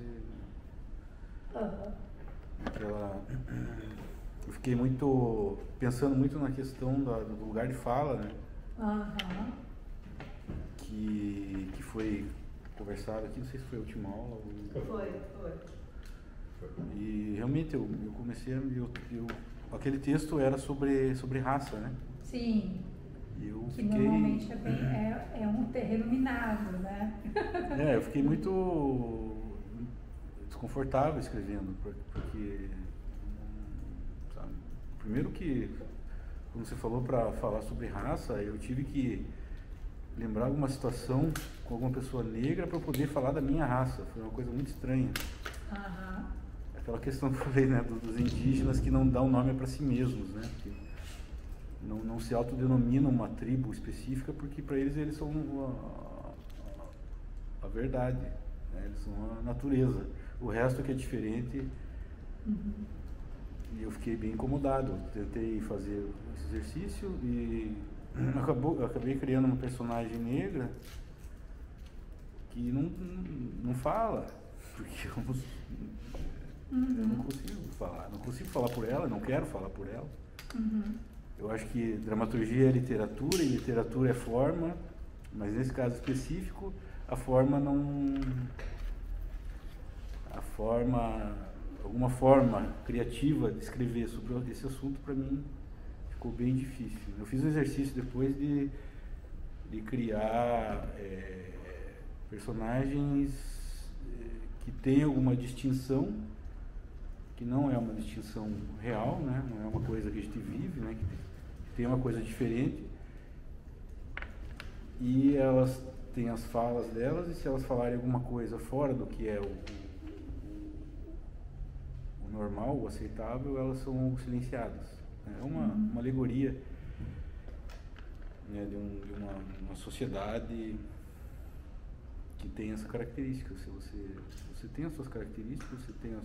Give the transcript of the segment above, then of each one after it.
você... Aham. Eu fiquei pensando muito na questão do lugar de fala, né? Aham. Que foi conversado aqui, não sei se foi a última aula. Foi. E realmente eu comecei aquele texto era sobre raça, né? Sim. E eu Que fiquei... normalmente é um terreno minado, né? Eu fiquei muito desconfortável escrevendo, porque, sabe, primeiro que, como você falou, para falar sobre raça, eu tive que lembrar alguma situação com alguma pessoa negra para poder falar da minha raça. Foi uma coisa muito estranha. Aham. Aquela questão que eu falei, né, dos indígenas que não dão nome para si mesmos, né, que não se autodenominam uma tribo específica, porque para eles são a verdade, né, eles são a natureza. O resto que é diferente. Uhum. E eu fiquei bem incomodado. Tentei fazer esse exercício e acabei criando uma personagem negra que não fala, porque eu não consigo falar por ela, não quero falar por ela. Uhum. Eu acho que dramaturgia é literatura e literatura é forma, mas nesse caso específico alguma forma criativa de escrever sobre esse assunto para mim ficou bem difícil. Eu fiz um exercício depois de criar personagens que têm alguma distinção, que não é uma distinção real, né? Não é uma coisa que a gente vive, né? Que tem uma coisa diferente, e elas têm as falas delas, e se elas falarem alguma coisa fora do que é o normal, o aceitável, elas são silenciadas. É uma alegoria, né, de uma sociedade que tem essa característica. Se você tem as suas características, você tem o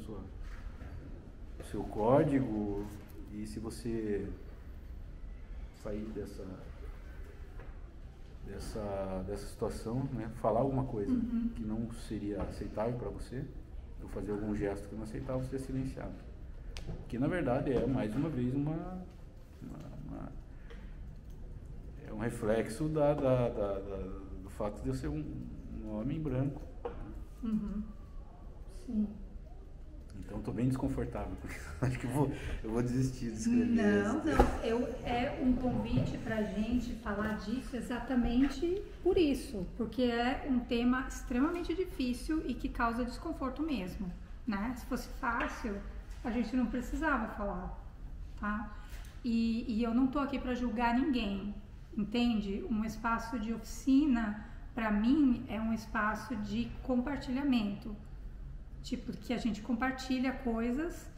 seu código, e se você sair dessa situação, né, falar alguma coisa que não seria aceitável para você, ou fazer algum gesto que não é aceitável, você é silenciado. Que na verdade é mais uma vez é um reflexo do fato de eu ser um homem branco. Uhum. Sim. Então estou bem desconfortável com isso. Acho que eu vou desistir de escrever. Não, é um convite para a gente falar disso exatamente por isso, porque é um tema extremamente difícil e que causa desconforto mesmo, né? Se fosse fácil, a gente não precisava falar, tá? E eu não estou aqui para julgar ninguém, entende? Um espaço de oficina, para mim, é um espaço de compartilhamento. Tipo, que a gente compartilha coisas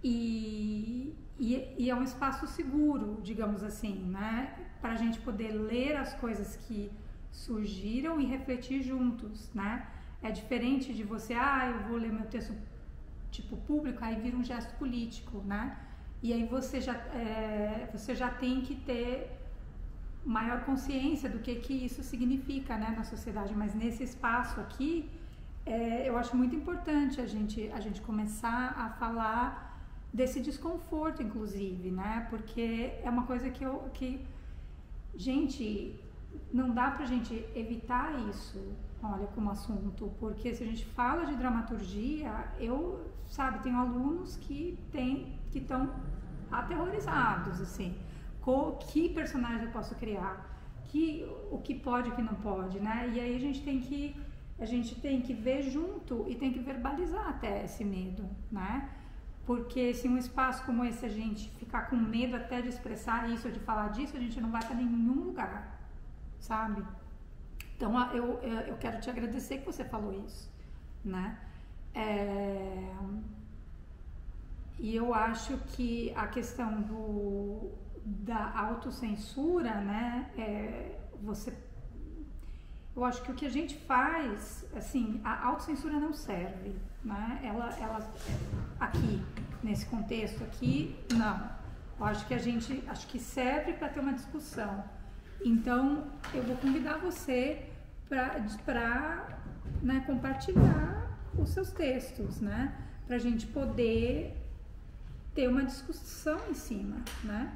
e é um espaço seguro, digamos assim, né? Para a gente poder ler as coisas que surgiram e refletir juntos, né? É diferente de você, eu vou ler meu texto tipo público, aí vira um gesto político, né? E aí você já tem que ter maior consciência do que isso significa, né, na sociedade. Mas nesse espaço aqui, eu acho muito importante a gente começar a falar desse desconforto, inclusive, né? Porque é uma coisa que gente, não dá pra gente evitar isso, olha, como assunto, porque se a gente fala de dramaturgia, tenho alunos que estão aterrorizados, assim, que personagem eu posso criar, o que pode e o que não pode, né? E aí a gente tem que ver junto e tem que verbalizar até esse medo, né? Porque se um espaço como esse a gente ficar com medo até de expressar isso, de falar disso, a gente não vai para nenhum lugar, sabe? Então eu quero te agradecer que você falou isso, né? E eu acho que a questão da autocensura, né? Eu acho que o que a gente faz, assim, a autocensura não serve, né? Ela aqui, nesse contexto aqui, não. Eu acho que serve para ter uma discussão. Então, eu vou convidar você para né, compartilhar os seus textos, né? Pra gente poder ter uma discussão em cima, né?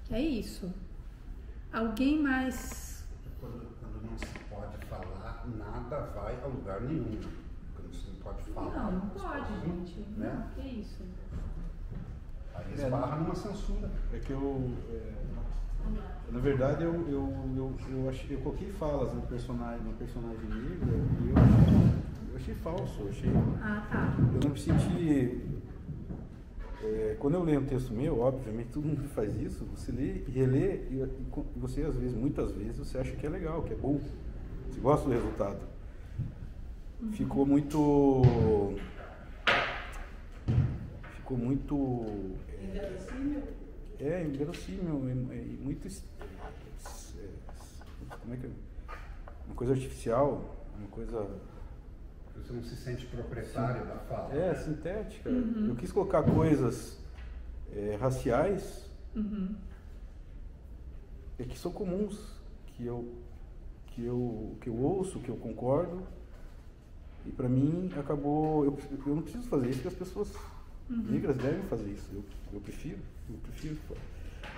É isso. Alguém mais? Quando não se pode falar, nada vai a lugar nenhum. Quando você não pode falar. Não pode, gente. Né? Não, que isso. Aí esbarra numa censura. É que na verdade, eu coloquei falas no personagem negra e eu achei falso. Ah, tá. Eu não me senti. Quando eu leio um texto meu, obviamente todo mundo faz isso, você lê e relê e você, às vezes, muitas vezes, você acha que é legal, que é bom. Você gosta do resultado. Ficou muito. Inverossímil, muito. Como é que é? Uma coisa artificial, uma coisa. Você não se sente proprietário da fala. Sintética. Eu quis colocar coisas raciais que são comuns, que eu ouço, que eu concordo, e para mim acabou. Eu não preciso fazer isso, porque as pessoas negras devem fazer isso. Eu prefiro.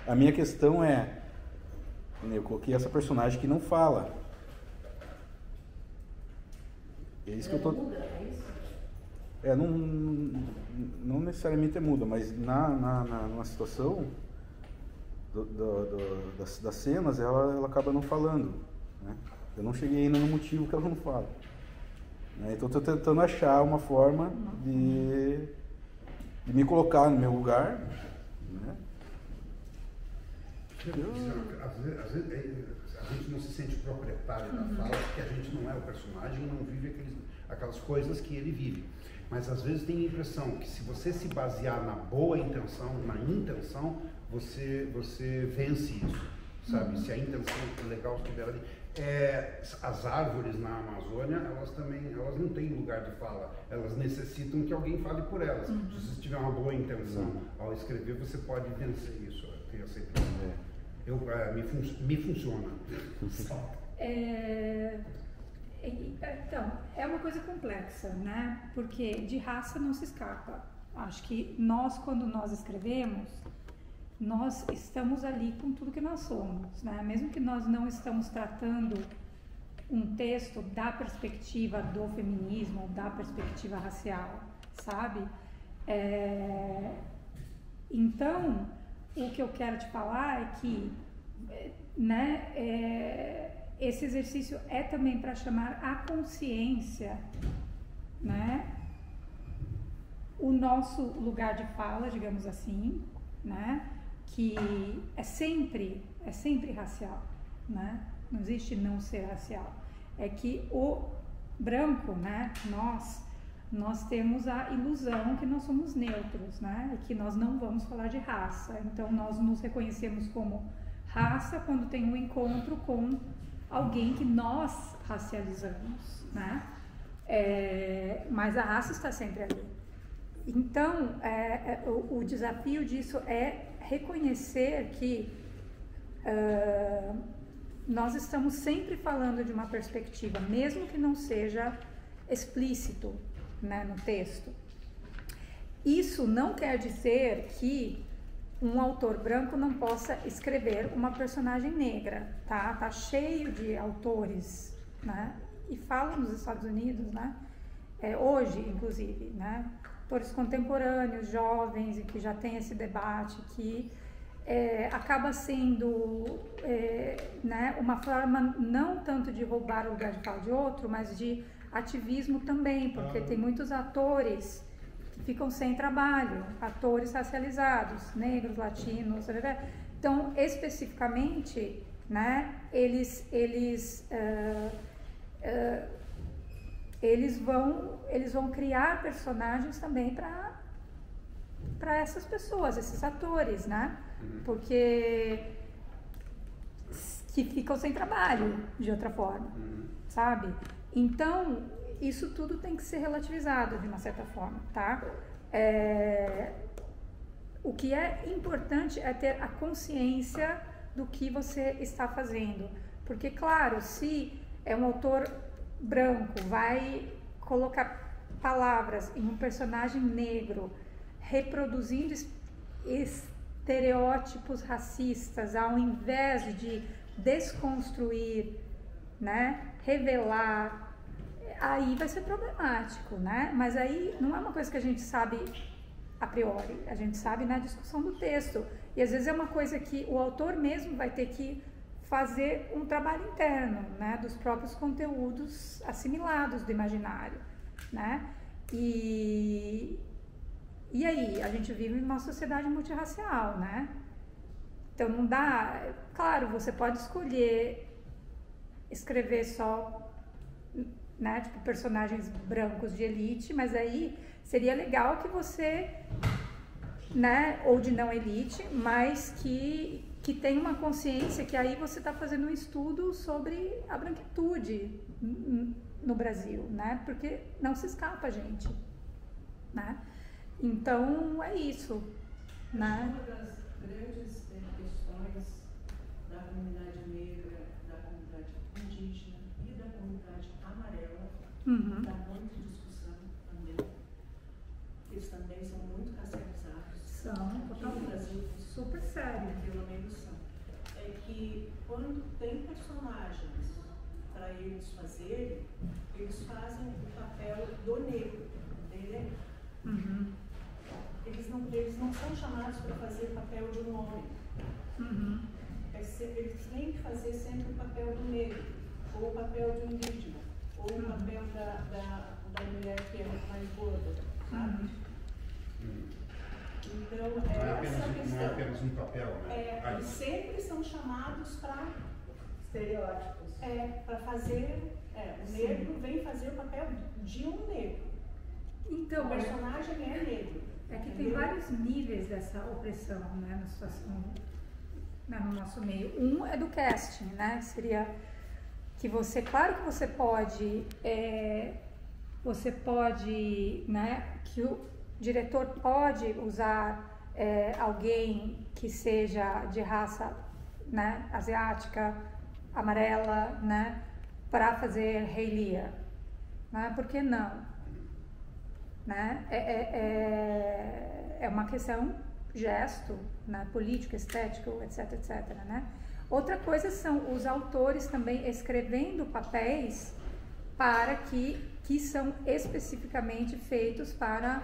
A minha questão é, eu coloquei essa personagem que não fala. É isso que eu tô. Não necessariamente é muda, mas numa situação das cenas, ela acaba não falando, né? Eu não cheguei ainda no motivo que ela não fala, né? Então estou tentando achar uma forma de me colocar no meu lugar, né? Às vezes a gente não se sente proprietário da fala, porque a gente não é o personagem e não vive aquelas coisas que ele vive. Mas às vezes tem a impressão que se você se basear na boa intenção, na intenção, você vence isso, sabe? Se a intenção legal estiver ali. As árvores na Amazônia, elas não têm lugar de fala, elas necessitam que alguém fale por elas. Se você tiver uma boa intenção ao escrever, você pode vencer isso. Eu tenho essa impressão. Me funciona. Então, é uma coisa complexa, né? Porque de raça não se escapa. Acho que nós, quando nós escrevemos, nós estamos ali com tudo que nós somos, né? Mesmo que nós não estamos tratando um texto da perspectiva do feminismo, da perspectiva racial, sabe? Então, o que eu quero te falar é que, né, esse exercício é também para chamar a consciência, né, o nosso lugar de fala, digamos assim, né, que é sempre racial, né, não existe não ser racial, é que o branco, né, nós temos a ilusão que nós somos neutros, né, e que nós não vamos falar de raça, então nós nos reconhecemos como raça quando tem um encontro com alguém que nós racializamos, né? Mas a raça está sempre ali. Então, o desafio disso é reconhecer que nós estamos sempre falando de uma perspectiva, mesmo que não seja explícito, né, no texto. Isso não quer dizer que um autor branco não possa escrever uma personagem negra, tá? Tá cheio de autores, né? E falam nos Estados Unidos, né? Hoje, inclusive, né? Autores contemporâneos, jovens, e que já tem esse debate que acaba sendo né, uma forma não tanto de roubar o lugar de fala de outro, mas de ativismo também, porque tem muitos atores que ficam sem trabalho, atores racializados, negros, latinos, então especificamente, né, eles vão criar personagens também para essas pessoas, esses atores, né, porque que ficam sem trabalho de outra forma, sabe? Então isso tudo tem que ser relativizado de uma certa forma, tá? O que é importante é ter a consciência do que você está fazendo. Porque, claro, se é um autor branco, vai colocar palavras em um personagem negro, reproduzindo estereótipos racistas, ao invés de desconstruir, né, revelar, aí vai ser problemático, né? Mas aí não é uma coisa que a gente sabe a priori, a gente sabe na discussão do texto. E às vezes é uma coisa que o autor mesmo vai ter que fazer um trabalho interno, né, dos próprios conteúdos assimilados do imaginário, né? E aí, a gente vive em uma sociedade multirracial, né? Então não dá... Claro, você pode escolher escrever só, né, tipo, personagens brancos de elite, mas aí seria legal que você, né, ou de não elite, mas que tenha uma consciência que aí você está fazendo um estudo sobre a branquitude no Brasil, né? Porque não se escapa, gente, né? Então, é isso, né? Uma das grandes questões da comunidade negra, da comunidade indígena e da comunidade amarela, dá muita discussão também. Eles também são muito racializados. São, totalmente. No Brasil, super sério. pelo menos são. É que quando tem personagens para eles fazerem, eles fazem o papel do negro, entendeu? Eles não são chamados para fazer o papel de um homem. Eles têm que fazer sempre o papel do negro, ou o papel do indígena, ou o papel da mulher que é mais gorda, sabe? Então, não é apenas um papel, né? Eles sempre são chamados para Estereótipos. para fazer. O negro vem fazer o papel de um negro. Então, O personagem é negro. é que tem vários níveis dessa opressão, né, na situação, né, no nosso meio. Um é do casting, né? Seria que você, claro que você pode, né, que o diretor pode usar alguém que seja de raça, né, asiática, amarela, né, para fazer Rei Lear, né? Por que não? Né? É uma questão gesto, né, político, estético, etc, etc, né? Outra coisa são os autores também escrevendo papéis que são especificamente feitos para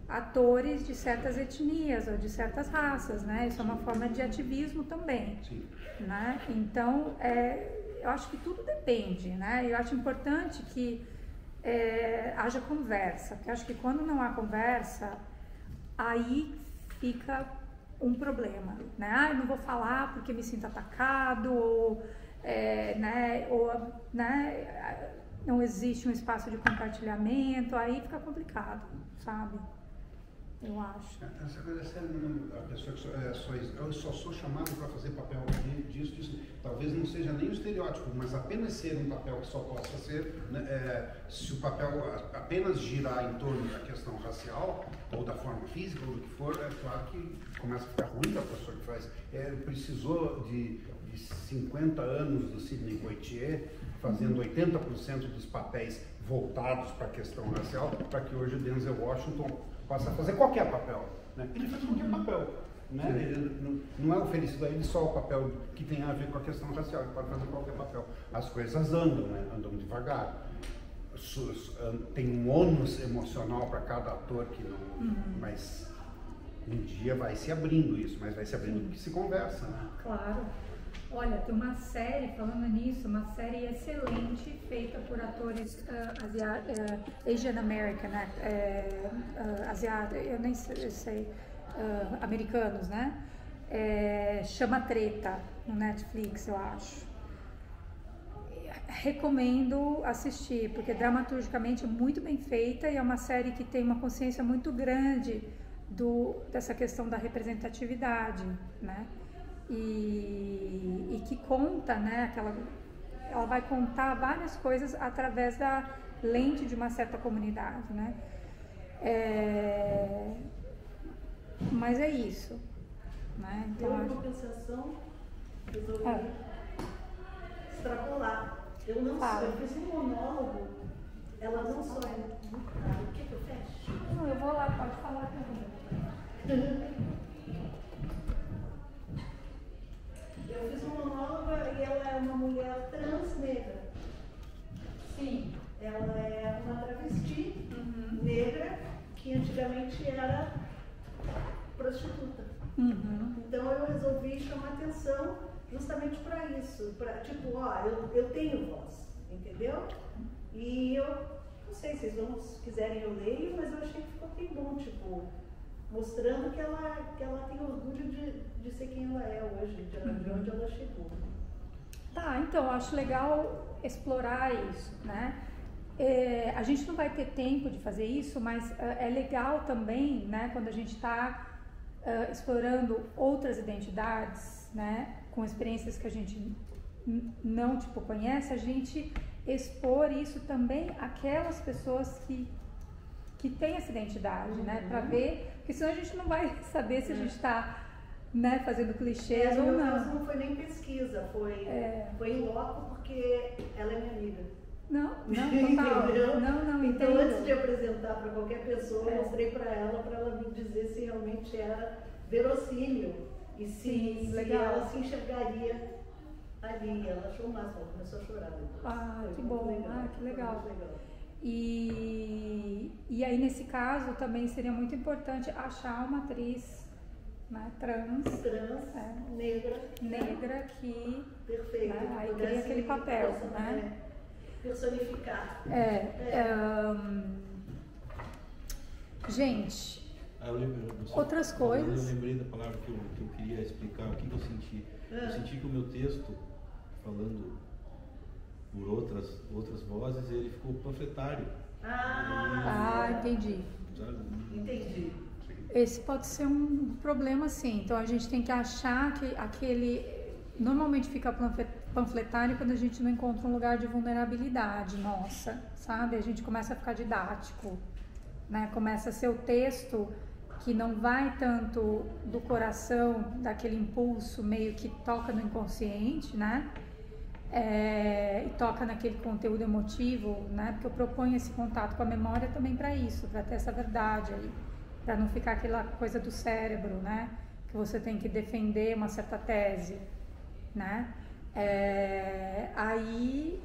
atores de certas etnias ou de certas raças, né? Isso é uma forma de ativismo também. Sim. Né? Então, eu acho que tudo depende, né? Eu acho importante que haja conversa, porque eu acho que quando não há conversa, aí fica um problema, né? Eu não vou falar porque me sinto atacado, ou não existe um espaço de compartilhamento, aí fica complicado, sabe? Eu acho. Essa coisa é séria, a pessoa que eu só sou chamado para fazer papel disso, talvez não seja nem o estereótipo, mas apenas ser um papel que só possa ser, né, se o papel apenas girar em torno da questão racial, ou da forma física, ou do que for, é claro que começa a ficar ruim para a pessoa que faz. Precisou de 50 anos do Sidney Poitier, fazendo 80% dos papéis voltados para a questão racial, para que hoje o Denzel Washington possa fazer qualquer papel, né? Ele faz qualquer papel, né? Ele não é oferecido a ele só o papel que tem a ver com a questão racial, ele pode fazer qualquer papel. As coisas andam, né? Andam devagar. Tem um ônus emocional para cada ator que não... Mas um dia vai se abrindo isso, mas vai se abrindo porque se conversa, né? Claro. Olha, tem uma série, falando nisso, uma série excelente feita por atores Asian American, asiáticos, eu nem sei, americanos, né? Chama Treta, no Netflix, eu acho. Recomendo assistir, porque dramaturgicamente é muito bem feita e é uma série que tem uma consciência muito grande dessa questão da representatividade, né? E que conta, né, ela vai contar várias coisas através da lente de uma certa comunidade, né? Mas é isso, né? Então, Pela compensação, resolver extrapolar. Eu não sou, eu fiz um monólogo, ela não só é muito clara. O que eu fecho? Não, eu vou lá, pode falar também. Eu fiz um monólogo e ela é uma mulher trans negra. Sim. Ela é uma travesti negra que antigamente era prostituta. Então eu resolvi chamar atenção justamente para isso. Tipo, eu tenho voz, entendeu? E eu não sei se vocês quiserem eu leio, mas eu achei que ficou bem bom, tipo, mostrando que ela tem orgulho de ser quem ela é hoje, de onde ela chegou. Tá, então eu acho legal explorar isso, né? A gente não vai ter tempo de fazer isso, mas é legal também, né, quando a gente está explorando outras identidades, né, com experiências que a gente não conhece, a gente expor isso também àquelas pessoas que têm essa identidade, né, para ver, porque senão a gente não vai saber se a gente está, né, fazendo clichês ou no meu não. caso não foi nem pesquisa, foi em loco porque ela é minha amiga. Não, total. Não, então, entendo. antes de apresentar para qualquer pessoa, eu mostrei para ela me dizer se realmente era verossímil e se ela se enxergaria ali. Ela achou o máximo, ela começou a chorar depois. Que bom, legal, que legal. Muito legal. E aí, nesse caso, também seria muito importante achar uma atriz, né, trans, negra que perfeito, né, aí cria aquele papel, né? Personificar. Gente, outras coisas. Eu lembrei da palavra que eu queria explicar, o que eu senti. Eu senti que o meu texto, falando por outras vozes, ele ficou panfletário. Entendi. Sabe? Entendi. Esse pode ser um problema, sim. Então a gente tem que achar que aquele normalmente fica panfletário quando a gente não encontra um lugar de vulnerabilidade nossa, sabe? A gente começa a ficar didático, né? Começa a ser o texto que não vai tanto do coração, daquele impulso meio que toca no inconsciente, né? E toca naquele conteúdo emotivo, né? Porque eu proponho esse contato com a memória também para isso, para ter essa verdade aí, para não ficar aquela coisa do cérebro, né? Que você tem que defender uma certa tese, né? Aí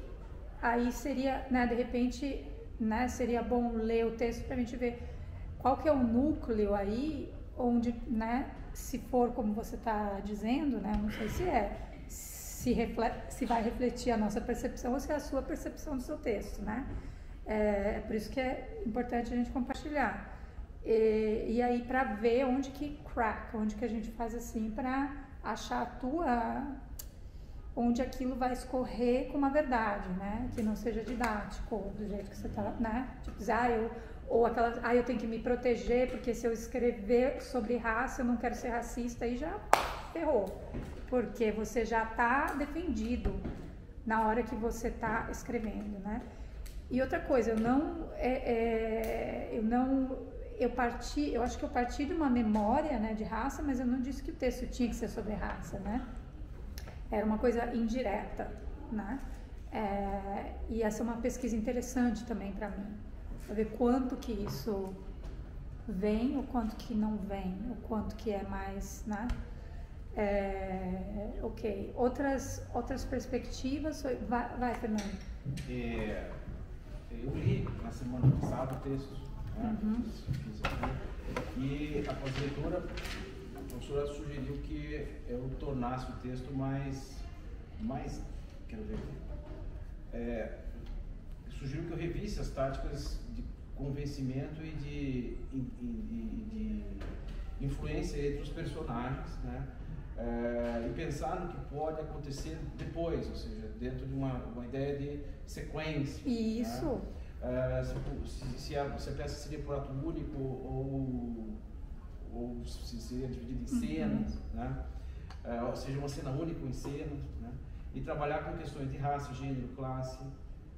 seria, né, de repente, né, seria bom ler o texto para a gente ver qual que é o núcleo aí, onde, né, se for como você está dizendo, né, não sei se vai refletir a nossa percepção ou se é a sua percepção do seu texto, né? É por isso que é importante a gente compartilhar. E aí para ver onde que crack, onde que a gente faz assim para achar onde aquilo vai escorrer com uma verdade, né? Que não seja didático, do jeito que você tá, né? Tipo, eu tenho que me proteger porque se eu escrever sobre raça eu não quero ser racista, aí já ferrou, porque você já está defendido na hora que você está escrevendo, né? E outra coisa, eu acho que eu parti de uma memória, né, de raça, mas eu não disse que o texto tinha que ser sobre raça, né? Era uma coisa indireta, né? E essa é uma pesquisa interessante também para mim, para ver quanto que isso vem, o quanto que não vem, o quanto que é mais, né? Ok. Outras perspectivas? Vai, Fernando. Eu li na semana passada o texto, né? E após a leitura, a professora sugeriu que eu tornasse o texto mais quero ver, sugeriu que eu revisse as táticas de convencimento e de influência entre os personagens, né? E pensar no que pode acontecer depois, ou seja, dentro de uma ideia de sequência. Isso. Né? Se a peça seria por ato único ou se seria dividida em cenas, né? Ou seja, uma cena única em cenas, né? E trabalhar com questões de raça, gênero, classe,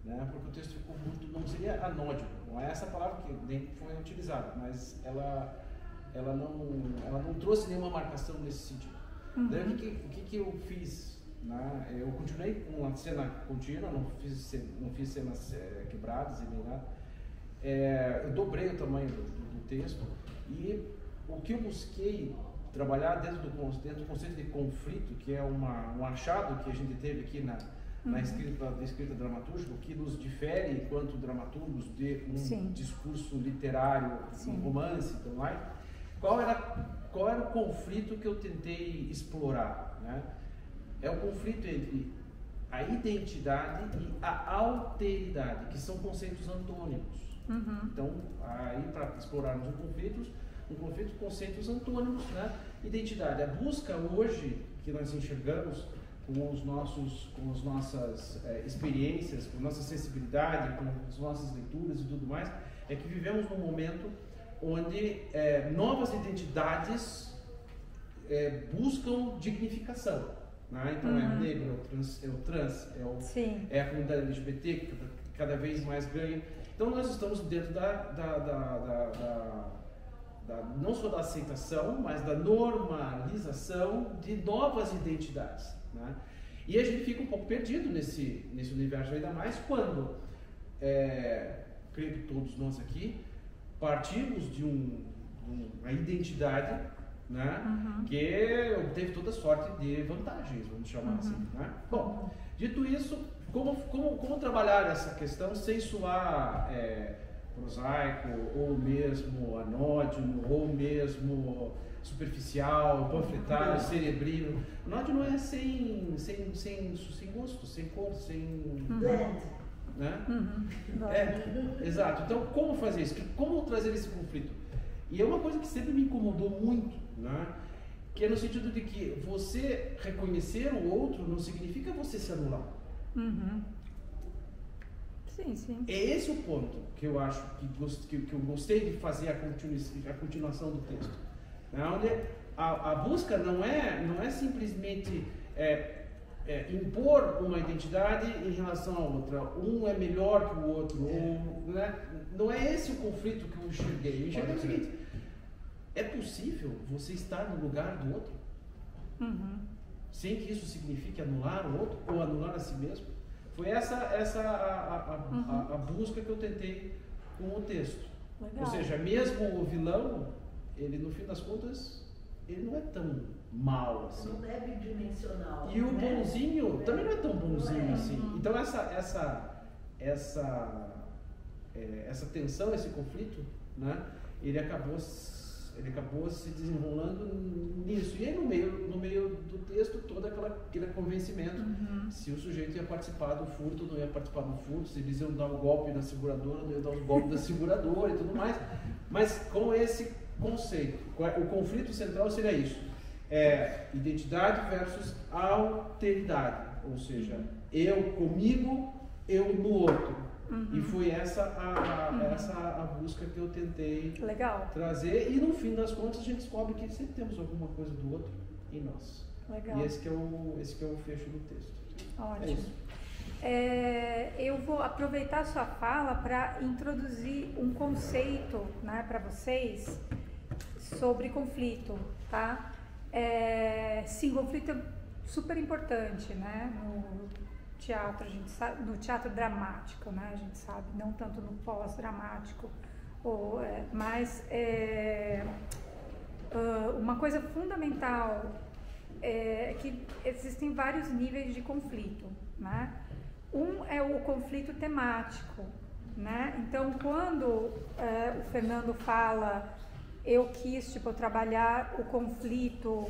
né? Porque o texto ficou não seria anódico, não é essa palavra que nem foi utilizada, mas ela não trouxe nenhuma marcação nesse sentido. Daí, o que eu fiz né? Eu continuei com uma cena contínua, não fiz cenas quebradas e nem nada. Eu dobrei o tamanho do texto e o que eu busquei trabalhar dentro do conceito de conflito, que é um achado que a gente teve aqui na escrita dramatúrgica, que nos difere enquanto dramaturgos de um discurso literário, um romance e tudo mais. Qual era o conflito que eu tentei explorar, né? É o conflito entre a identidade e a alteridade, que são conceitos antônimos. Então, aí para explorarmos um conflito, conceitos antônimos, né? Identidade, a busca hoje que nós enxergamos com as nossas experiências, com a nossa sensibilidade, com as nossas leituras e tudo mais, é que vivemos num momento onde novas identidades buscam dignificação, né? Então é o negro, é o trans, é a comunidade LGBT que cada vez mais ganha. Então nós estamos dentro não só da aceitação, mas da normalização de novas identidades, né? E a gente fica um pouco perdido nesse universo, ainda mais quando, creio que todos nós aqui, partimos de uma identidade, né, que obteve toda sorte de vantagens, vamos chamar assim, né? Bom, dito isso, como trabalhar essa questão sem soar prosaico, ou mesmo anódino, ou mesmo superficial, panfletário, cerebrino? Anódino é sem gosto, sem cor, sem... Né? Exato. Então, como fazer isso? Como trazer esse conflito? E é uma coisa que sempre me incomodou muito, né? Que é no sentido de que você reconhecer o outro não significa você se anular. Sim. É esse o ponto que eu acho que eu gostei de fazer a continuação do texto, né? Onde a busca não é simplesmente impor uma identidade em relação à outra, um é melhor que o outro, né? Não é esse o conflito que eu enxerguei. Eu enxerguei o seguinte: é possível você estar no lugar do outro sem que isso signifique anular o outro ou anular a si mesmo? Foi essa a busca que eu tentei com o texto. Legal. Ou seja, mesmo o vilão, ele no fim das contas, ele não é tão mal assim. Não é bidimensional. E o bonzinho também não é tão bonzinho assim. Então essa tensão, esse conflito, né, ele acabou se desenrolando nisso. E aí no meio do texto, todo aquele convencimento, se o sujeito ia participar do furto, não ia participar do furto, se eles iam dar um golpe na seguradora, não ia dar um golpe da seguradora e tudo mais. Mas com esse conceito, o conflito central seria isso: identidade versus alteridade, ou seja, eu comigo, eu no outro. E foi essa a busca que eu tentei trazer, e no fim das contas a gente descobre que sempre temos alguma coisa do outro em nós. Legal. E esse que é o fecho do texto. Ótimo. Eu vou aproveitar a sua fala para introduzir um conceito, né, para vocês sobre conflito, tá? Sim, conflito é super importante, né? No teatro, a gente sabe, no teatro dramático, né? A gente sabe, não tanto no pós-dramático, mas uma coisa fundamental é que existem vários níveis de conflito, né? Um é o conflito temático, né? Então, quando o Fernando fala, eu quis trabalhar o conflito,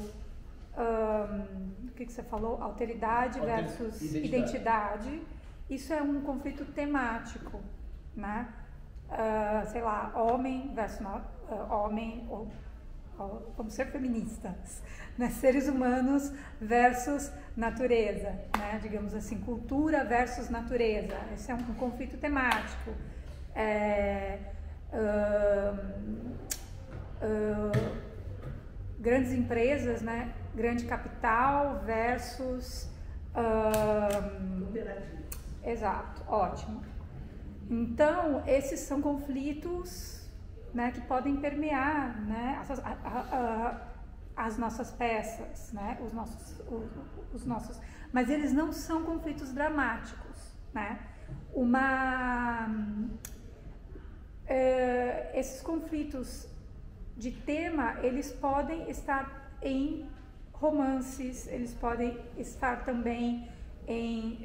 o que você falou? Alteridade versus identidade. Isso é um conflito temático, né? Sei lá, homem versus homem, vamos ser feministas, né? Seres humanos versus natureza, né? Digamos assim, cultura versus natureza. Esse é um conflito temático. Grandes empresas, né? Grande capital versus cooperativas. Exato, ótimo. Então, esses são conflitos, né, que podem permear, né, as nossas peças, né? Os nossos, mas eles não são conflitos dramáticos, né? Esses conflitos de tema, eles podem estar em romances, eles podem estar também em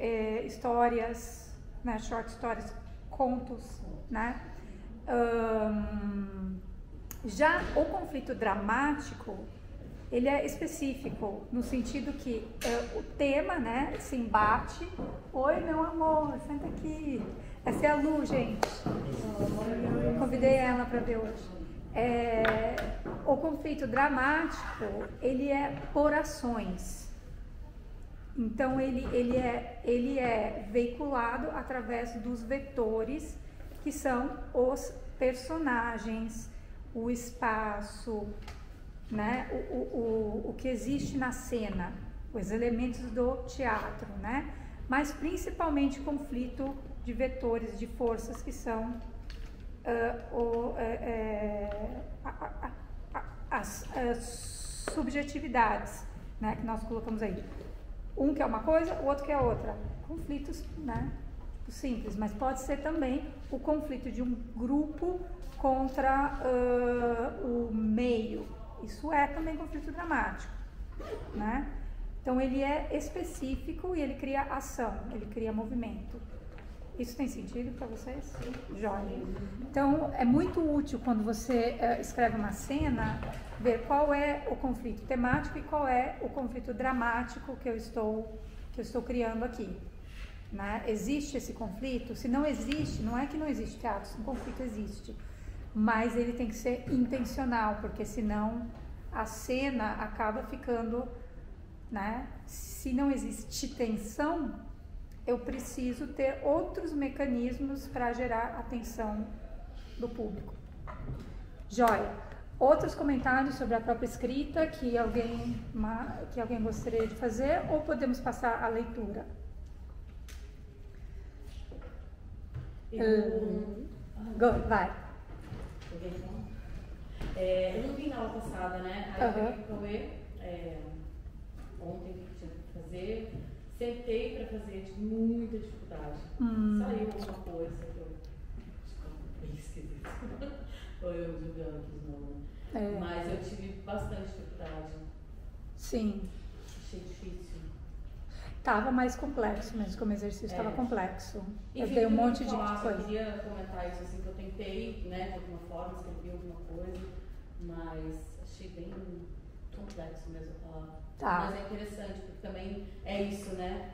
histórias, né? Short stories, contos, né? Já o conflito dramático, ele é específico, no sentido que o tema, né, se embate. Oi, meu amor, senta aqui. Essa é a Lu, gente. Convidei ela para ver hoje. O conflito dramático, ele é por ações. Então, ele é veiculado através dos vetores, que são os personagens, o espaço, né? O que existe na cena, os elementos do teatro, né? Mas principalmente conflito de vetores, de forças, que são as subjetividades, né? Que nós colocamos aí. Um quer uma coisa, o outro quer outra. Conflitos, né? Simples, mas pode ser também o conflito de um grupo contra o meio. Isso é também conflito dramático, né? Então ele é específico e ele cria ação, ele cria movimento. Isso tem sentido para vocês? Sim. Joia. Então é muito útil quando você escreve uma cena, ver qual é o conflito temático e qual é o conflito dramático que eu estou criando aqui. Né? Existe esse conflito? Se não existe, não é que não existe teatro, se um conflito existe, mas ele tem que ser intencional, porque senão a cena acaba ficando, né? Se não existe tensão, eu preciso ter outros mecanismos para gerar a atenção do público. Joia. Outros comentários sobre a própria escrita que alguém gostaria de fazer, ou podemos passar a leitura? Vai. Eu não vi na aula passada, né? Aí eu peguei o Cauê, ontem que tinha que fazer, sentei para fazer, tive muita dificuldade. Saiu alguma coisa que eu bem esquisito. Ou eu julgando os nomes. Mas eu tive bastante dificuldade. Sim. Achei difícil. Estava mais complexo mesmo, como exercício estava complexo. Enfim, eu dei um monte de coisa. Eu queria comentar isso, assim, que eu tentei, né, de alguma forma, escrevi alguma coisa, mas achei bem complexo mesmo a palavra. Tá. Mas é interessante, porque também é isso, né?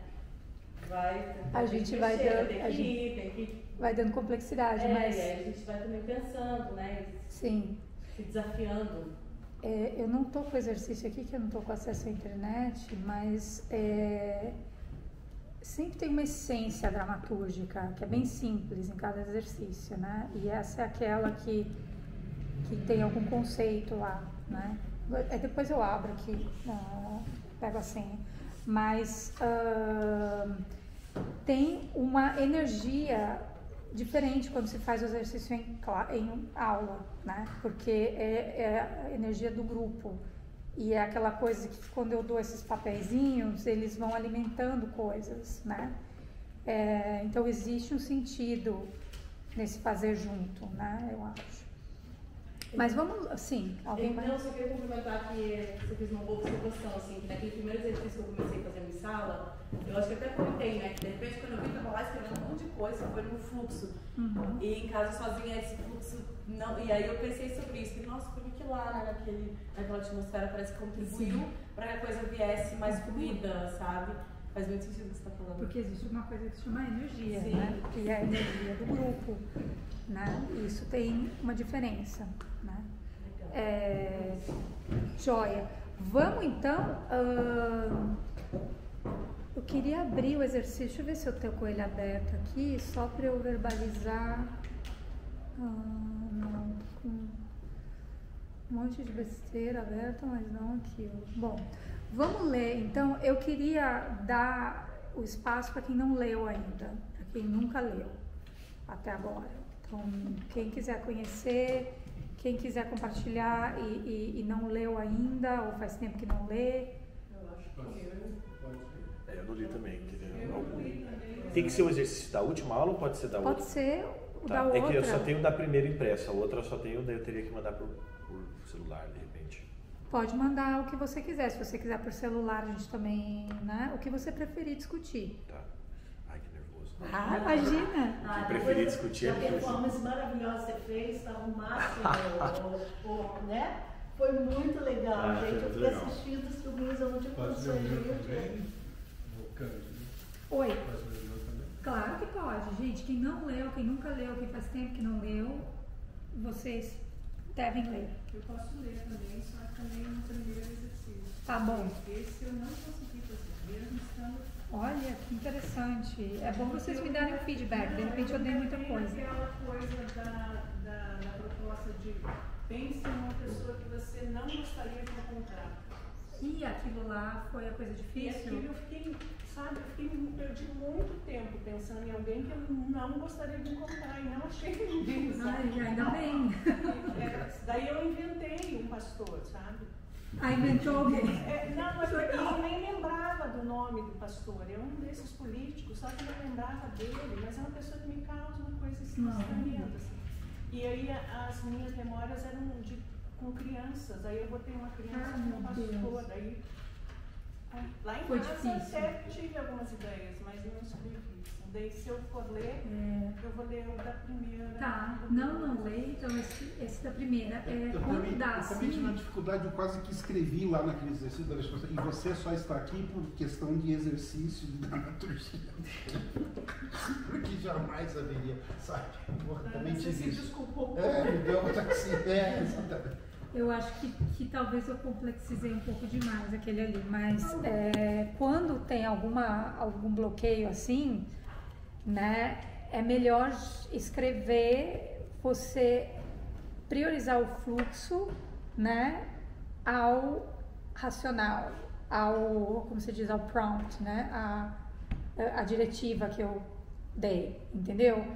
A gente vai dando complexidade, mas... a gente vai também pensando, né? Sim. Se desafiando. Eu não estou com o exercício aqui, que eu não estou com acesso à internet, mas sempre tem uma essência dramatúrgica, que é bem simples em cada exercício, né? E essa é aquela que tem algum conceito lá, né? Depois eu abro aqui, pego a senha. Mas tem uma energia diferente quando se faz o exercício em aula, né? Porque é a energia do grupo. E é aquela coisa que quando eu dou esses papeizinhos, eles vão alimentando coisas, né? Então existe um sentido nesse fazer junto, né? Eu acho. Mas vamos, assim, alguém vai... Não, só queria complementar que você fez uma boa observação, assim, que naquele primeiro exercício que eu comecei a fazer em sala, eu acho que até comentei, né, que de repente quando eu vi, eu estava lá escrevendo um monte de coisa, foi no fluxo. E em casa sozinha, esse fluxo, não... E aí eu pensei sobre isso, que, nossa, por que lá, né, naquela atmosfera parece que contribuiu para que a coisa viesse mais fluida, sabe? Faz muito sentido o que você está falando. Porque existe uma coisa que se chama energia, Sim. né? Que é a energia do grupo, né? Isso tem uma diferença, né? Joia. Vamos então... eu queria abrir o exercício. Deixa eu ver se eu tenho com ele aberto aqui, só para eu verbalizar. Não, com um monte de besteira aberta, mas não aqui. Bom, vamos ler. Então, eu queria dar o espaço para quem não leu ainda, para quem nunca leu até agora. Então, quem quiser conhecer, quem quiser compartilhar e não leu ainda, ou faz tempo que não lê. Eu acho que Eu não li também. Tem que ser o exercício da última aula ou pode ser da outra? Pode ser o Tá. da outra. É que eu só tenho da primeira impressa, a outra eu só tenho, daí eu teria que mandar por celular, de repente. Pode mandar o que você quiser. Se você quiser por celular, a gente também, né? O que você preferir discutir. Tá. Ai, que nervoso. Ah, imagina! Eu preferi discutir a aqui. performance maravilhosa que você fez, estava o máximo, né? Foi muito legal, gente. Foi Eu fiquei legal. assistindo os filminhos, eu não tive condições de ver. Oi. Claro que pode, gente. Quem não leu, quem nunca leu, quem faz tempo que não leu, vocês devem ler. eu posso ler também, só que também no primeiro exercício. Tá bom. Esse eu não consegui fazer, mesmo estando. Olha, que interessante. É bom vocês me darem um feedback. De repente eu dei muita coisa. Aquela coisa da proposta de pense em uma pessoa que você não gostaria de encontrar. E aquilo lá foi a coisa E difícil? aquilo eu fiquei, sabe, perdi muito tempo pensando em alguém que eu não gostaria de encontrar e não achei ninguém, sabe? Ai, ainda bem. Daí eu inventei um pastor, sabe? Aí inventou alguém. Não, mas eu nem lembrava do nome do pastor. É um desses políticos, só que eu não lembrava dele, mas é uma pessoa que me causa uma coisa estranha. Assim. E aí as minhas memórias eram com crianças. Aí eu botei uma criança como pastor. Daí, lá em Foi casa difícil. até tive algumas ideias, mas eu não escrevi. Daí se eu for ler, eu vou ler o da primeira. Tá, não leio, então esse da primeira. Quando dá Eu também tive uma assim. dificuldade, eu quase que escrevi lá naquele exercício da resposta. E você só está aqui por questão de exercício de dramaturgia. Porque jamais haveria, sabe? Também Você se tive isso. desculpou. Então, assim, exatamente. Eu acho que talvez eu complexizei um pouco demais aquele ali, mas quando tem algum bloqueio assim, né, é melhor escrever, você priorizar o fluxo, né, ao racional, como se diz, ao prompt, né, a diretiva que eu dei, entendeu?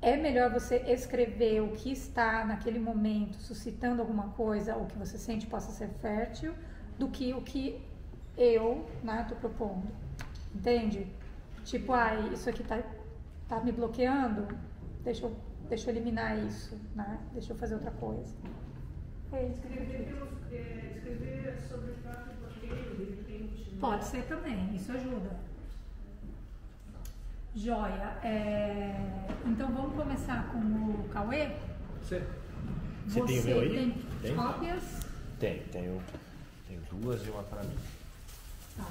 É melhor você escrever o que está naquele momento suscitando alguma coisa, ou que você sente possa ser fértil, do que o que eu, né, tô propondo. Entende? Tipo, isso aqui tá me bloqueando, deixa eu eliminar isso, né? Deixa eu fazer outra coisa. Escrever sobre o próprio bloqueio, de repente. Pode ser também, isso ajuda. Joia. Então vamos começar com o Cauê? Você Você tem o meu aí? tem cópias? Tenho duas e uma para mim. Tá.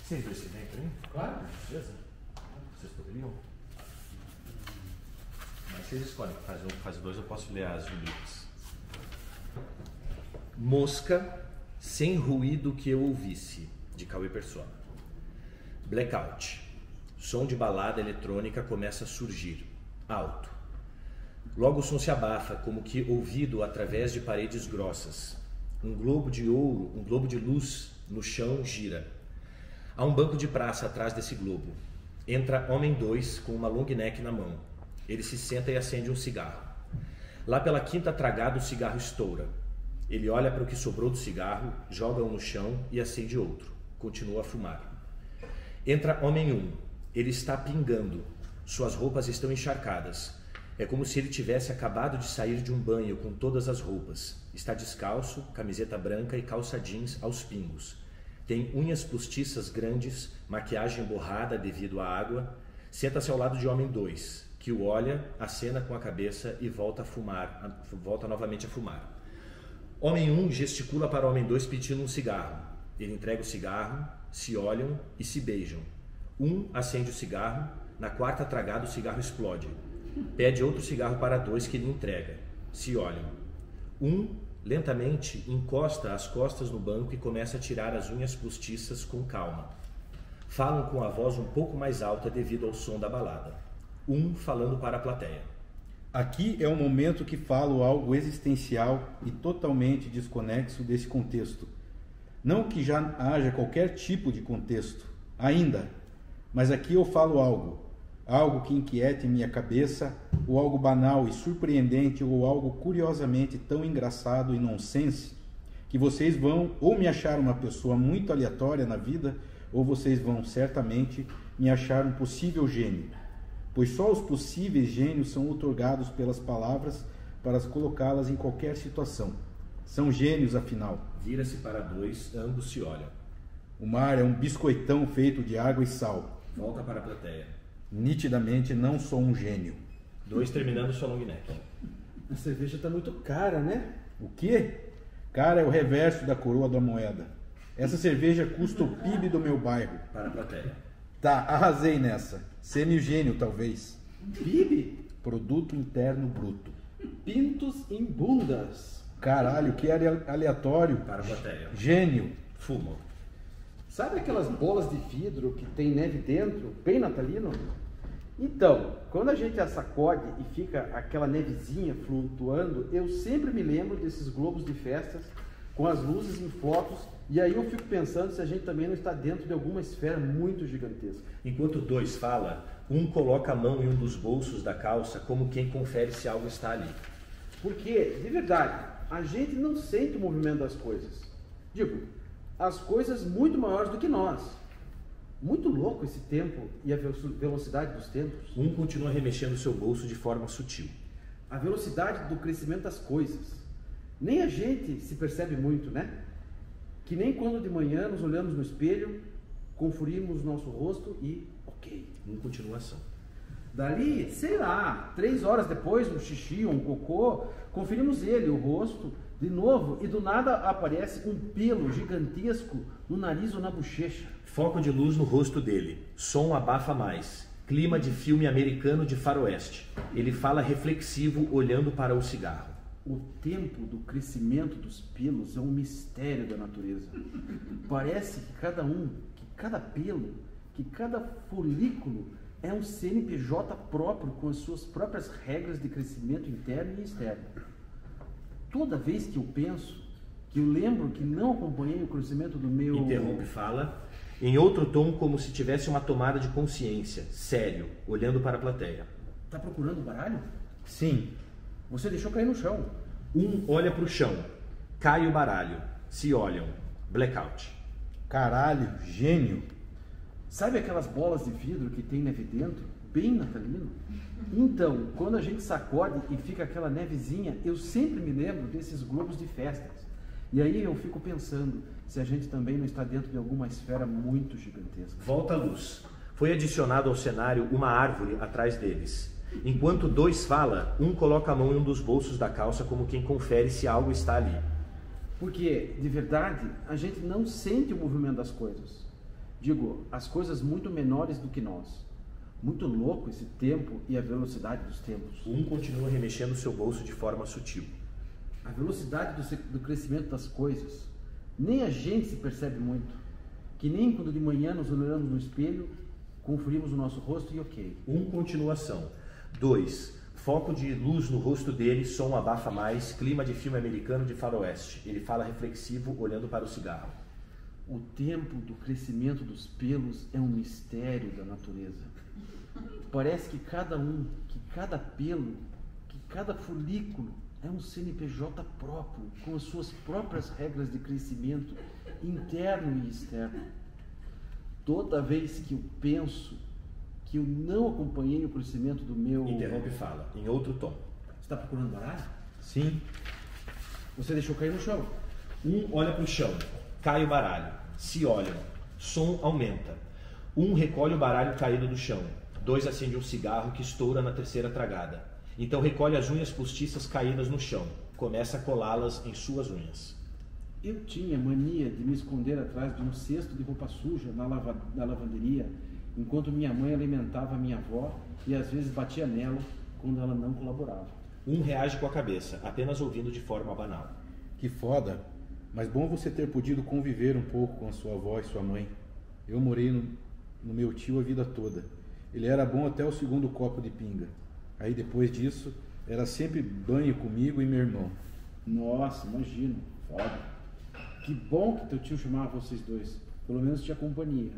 Vocês dois se vêm para mim? Claro. Beleza? Vocês poderiam? Mas vocês escolhem. Faz dois, eu posso ler as rubricas. Mosca, sem ruído que eu ouvisse, de Cauê Persona. Blackout. Som de balada eletrônica começa a surgir, alto. Logo o som se abafa, como que ouvido através de paredes grossas. Um globo de ouro, um globo de luz no chão gira. Há um banco de praça atrás desse globo. Entra homem 2 com uma long neck na mão. Ele se senta e acende um cigarro. Lá pela quinta tragada o cigarro estoura. Ele olha para o que sobrou do cigarro, joga-o no chão e acende outro. Continua a fumar. Entra homem 1. Ele está pingando. Suas roupas estão encharcadas. É como se ele tivesse acabado de sair de um banho com todas as roupas. Está descalço, camiseta branca e calça jeans aos pingos. Tem unhas postiças grandes, maquiagem borrada devido à água. Senta-se ao lado de homem 2, que o olha, acena com a cabeça e volta novamente a fumar. Homem 1 gesticula para homem 2 pedindo um cigarro. Ele entrega o cigarro, se olham e se beijam. Um acende o cigarro, na quarta tragada o cigarro explode. Pede outro cigarro para 2 que lhe entrega. Se olham. Um, lentamente, encosta as costas no banco e começa a tirar as unhas postiças com calma. Falam com a voz um pouco mais alta devido ao som da balada. Um falando para a plateia. Aqui é o momento que falo algo existencial e totalmente desconexo desse contexto. Não que já haja qualquer tipo de contexto, ainda, mas aqui eu falo algo. algo que inquiete minha cabeça, ou algo banal e surpreendente, ou algo curiosamente tão engraçado e nonsense, que vocês vão ou me achar uma pessoa muito aleatória na vida, ou vocês vão certamente me achar um possível gênio, pois só os possíveis gênios são outorgados pelas palavras para colocá-las em qualquer situação. São gênios, afinal. Vira-se para dois, ambos se olham. O mar é um biscoitão feito de água e sal. Volta para a plateia. Nitidamente não sou um gênio. Dois terminando sua long neck. A cerveja tá muito cara, né? O quê? Cara, é o reverso da coroa da moeda. Essa cerveja custa o PIB do meu bairro. Para a plateia. Tá, arrasei nessa. Semigênio, talvez. PIB? Produto Interno Bruto. Pintos em bundas. Caralho, que aleatório. Para a plateia. Gênio. Fumo. Sabe aquelas bolas de vidro que tem neve dentro, bem natalino? Então, quando a gente a sacode e fica aquela nevezinha flutuando, eu sempre me lembro desses globos de festas com as luzes em fotos, e aí eu fico pensando se a gente também não está dentro de alguma esfera muito gigantesca. Enquanto dois fala, um coloca a mão em um dos bolsos da calça como quem confere se algo está ali. Porque, de verdade, a gente não sente o movimento das coisas. Digo, as coisas muito maiores do que nós. Muito louco esse tempo e a velocidade dos tempos. Um continua remexendo seu bolso de forma sutil. A velocidade do crescimento das coisas. Nem a gente se percebe muito, né? Que nem quando de manhã nos olhamos no espelho, conferimos nosso rosto e ok. Um continua ação. Dali, sei lá, 3 horas depois, um xixi ou um cocô, conferimos ele, o rosto, de novo, e do nada aparece um pelo gigantesco no nariz ou na bochecha. Foco de luz no rosto dele. Som abafa mais. Clima de filme americano de faroeste. Ele fala reflexivo, olhando para o cigarro. O tempo do crescimento dos pelos é um mistério da natureza. Parece que cada pelo, que cada folículo é um CNPJ próprio com as suas próprias regras de crescimento interno e externo. Toda vez que eu penso, que eu lembro que não acompanhei o crescimento do meu... Interrompe, fala, em outro tom como se tivesse uma tomada de consciência, sério, olhando para a plateia. Tá procurando baralho? Sim. Você deixou cair no chão. Um olha para o chão, cai o baralho, se olham, blackout. Caralho, gênio. Sabe aquelas bolas de vidro que tem neve dentro? Bem natalino? Então, quando a gente sacode e fica aquela nevezinha, eu sempre me lembro desses globos de festas. E aí eu fico pensando se a gente também não está dentro de alguma esfera muito gigantesca. Volta a luz. Foi adicionado ao cenário uma árvore atrás deles. Enquanto dois fala, um coloca a mão em um dos bolsos da calça como quem confere se algo está ali. Porque, de verdade, a gente não sente o movimento das coisas. Digo, as coisas muito menores do que nós. Muito louco esse tempo e a velocidade dos tempos. Um continua remexendo seu bolso de forma sutil. A velocidade do crescimento das coisas. Nem a gente se percebe muito. Que nem quando de manhã nos olhamos no espelho, conferimos o nosso rosto e ok. Um continuação. 2. Foco de luz no rosto dele, som abafa mais, clima de filme americano de faroeste. Ele fala reflexivo, olhando para o cigarro. O tempo do crescimento dos pelos é um mistério da natureza. Parece que cada pelo, que cada folículo é um CNPJ próprio, com as suas próprias regras de crescimento interno e externo. Toda vez que eu penso que eu não acompanhei o crescimento do meu... Interrompe e fala, em outro tom. Você está procurando baralho? Sim. Você deixou cair no chão. Um olha para o chão, cai o baralho, se olham, som aumenta. Um recolhe o baralho caído do chão. 2 acende um cigarro que estoura na terceira tragada. Então recolhe as unhas postiças caídas no chão. Começa a colá-las em suas unhas. Eu tinha mania de me esconder atrás de um cesto de roupa suja na lavanderia, enquanto minha mãe alimentava minha avó e às vezes batia nela quando ela não colaborava. Um reage com a cabeça, apenas ouvindo de forma banal. Que foda. Mas bom você ter podido conviver um pouco com a sua avó e sua mãe. Eu morei no meu tio a vida toda. Ele era bom até o 2º copo de pinga. Aí depois disso, era sempre banho comigo e meu irmão. Nossa, imagino. Foda. Que bom que teu tio chamava vocês dois. Pelo menos tinha companhia.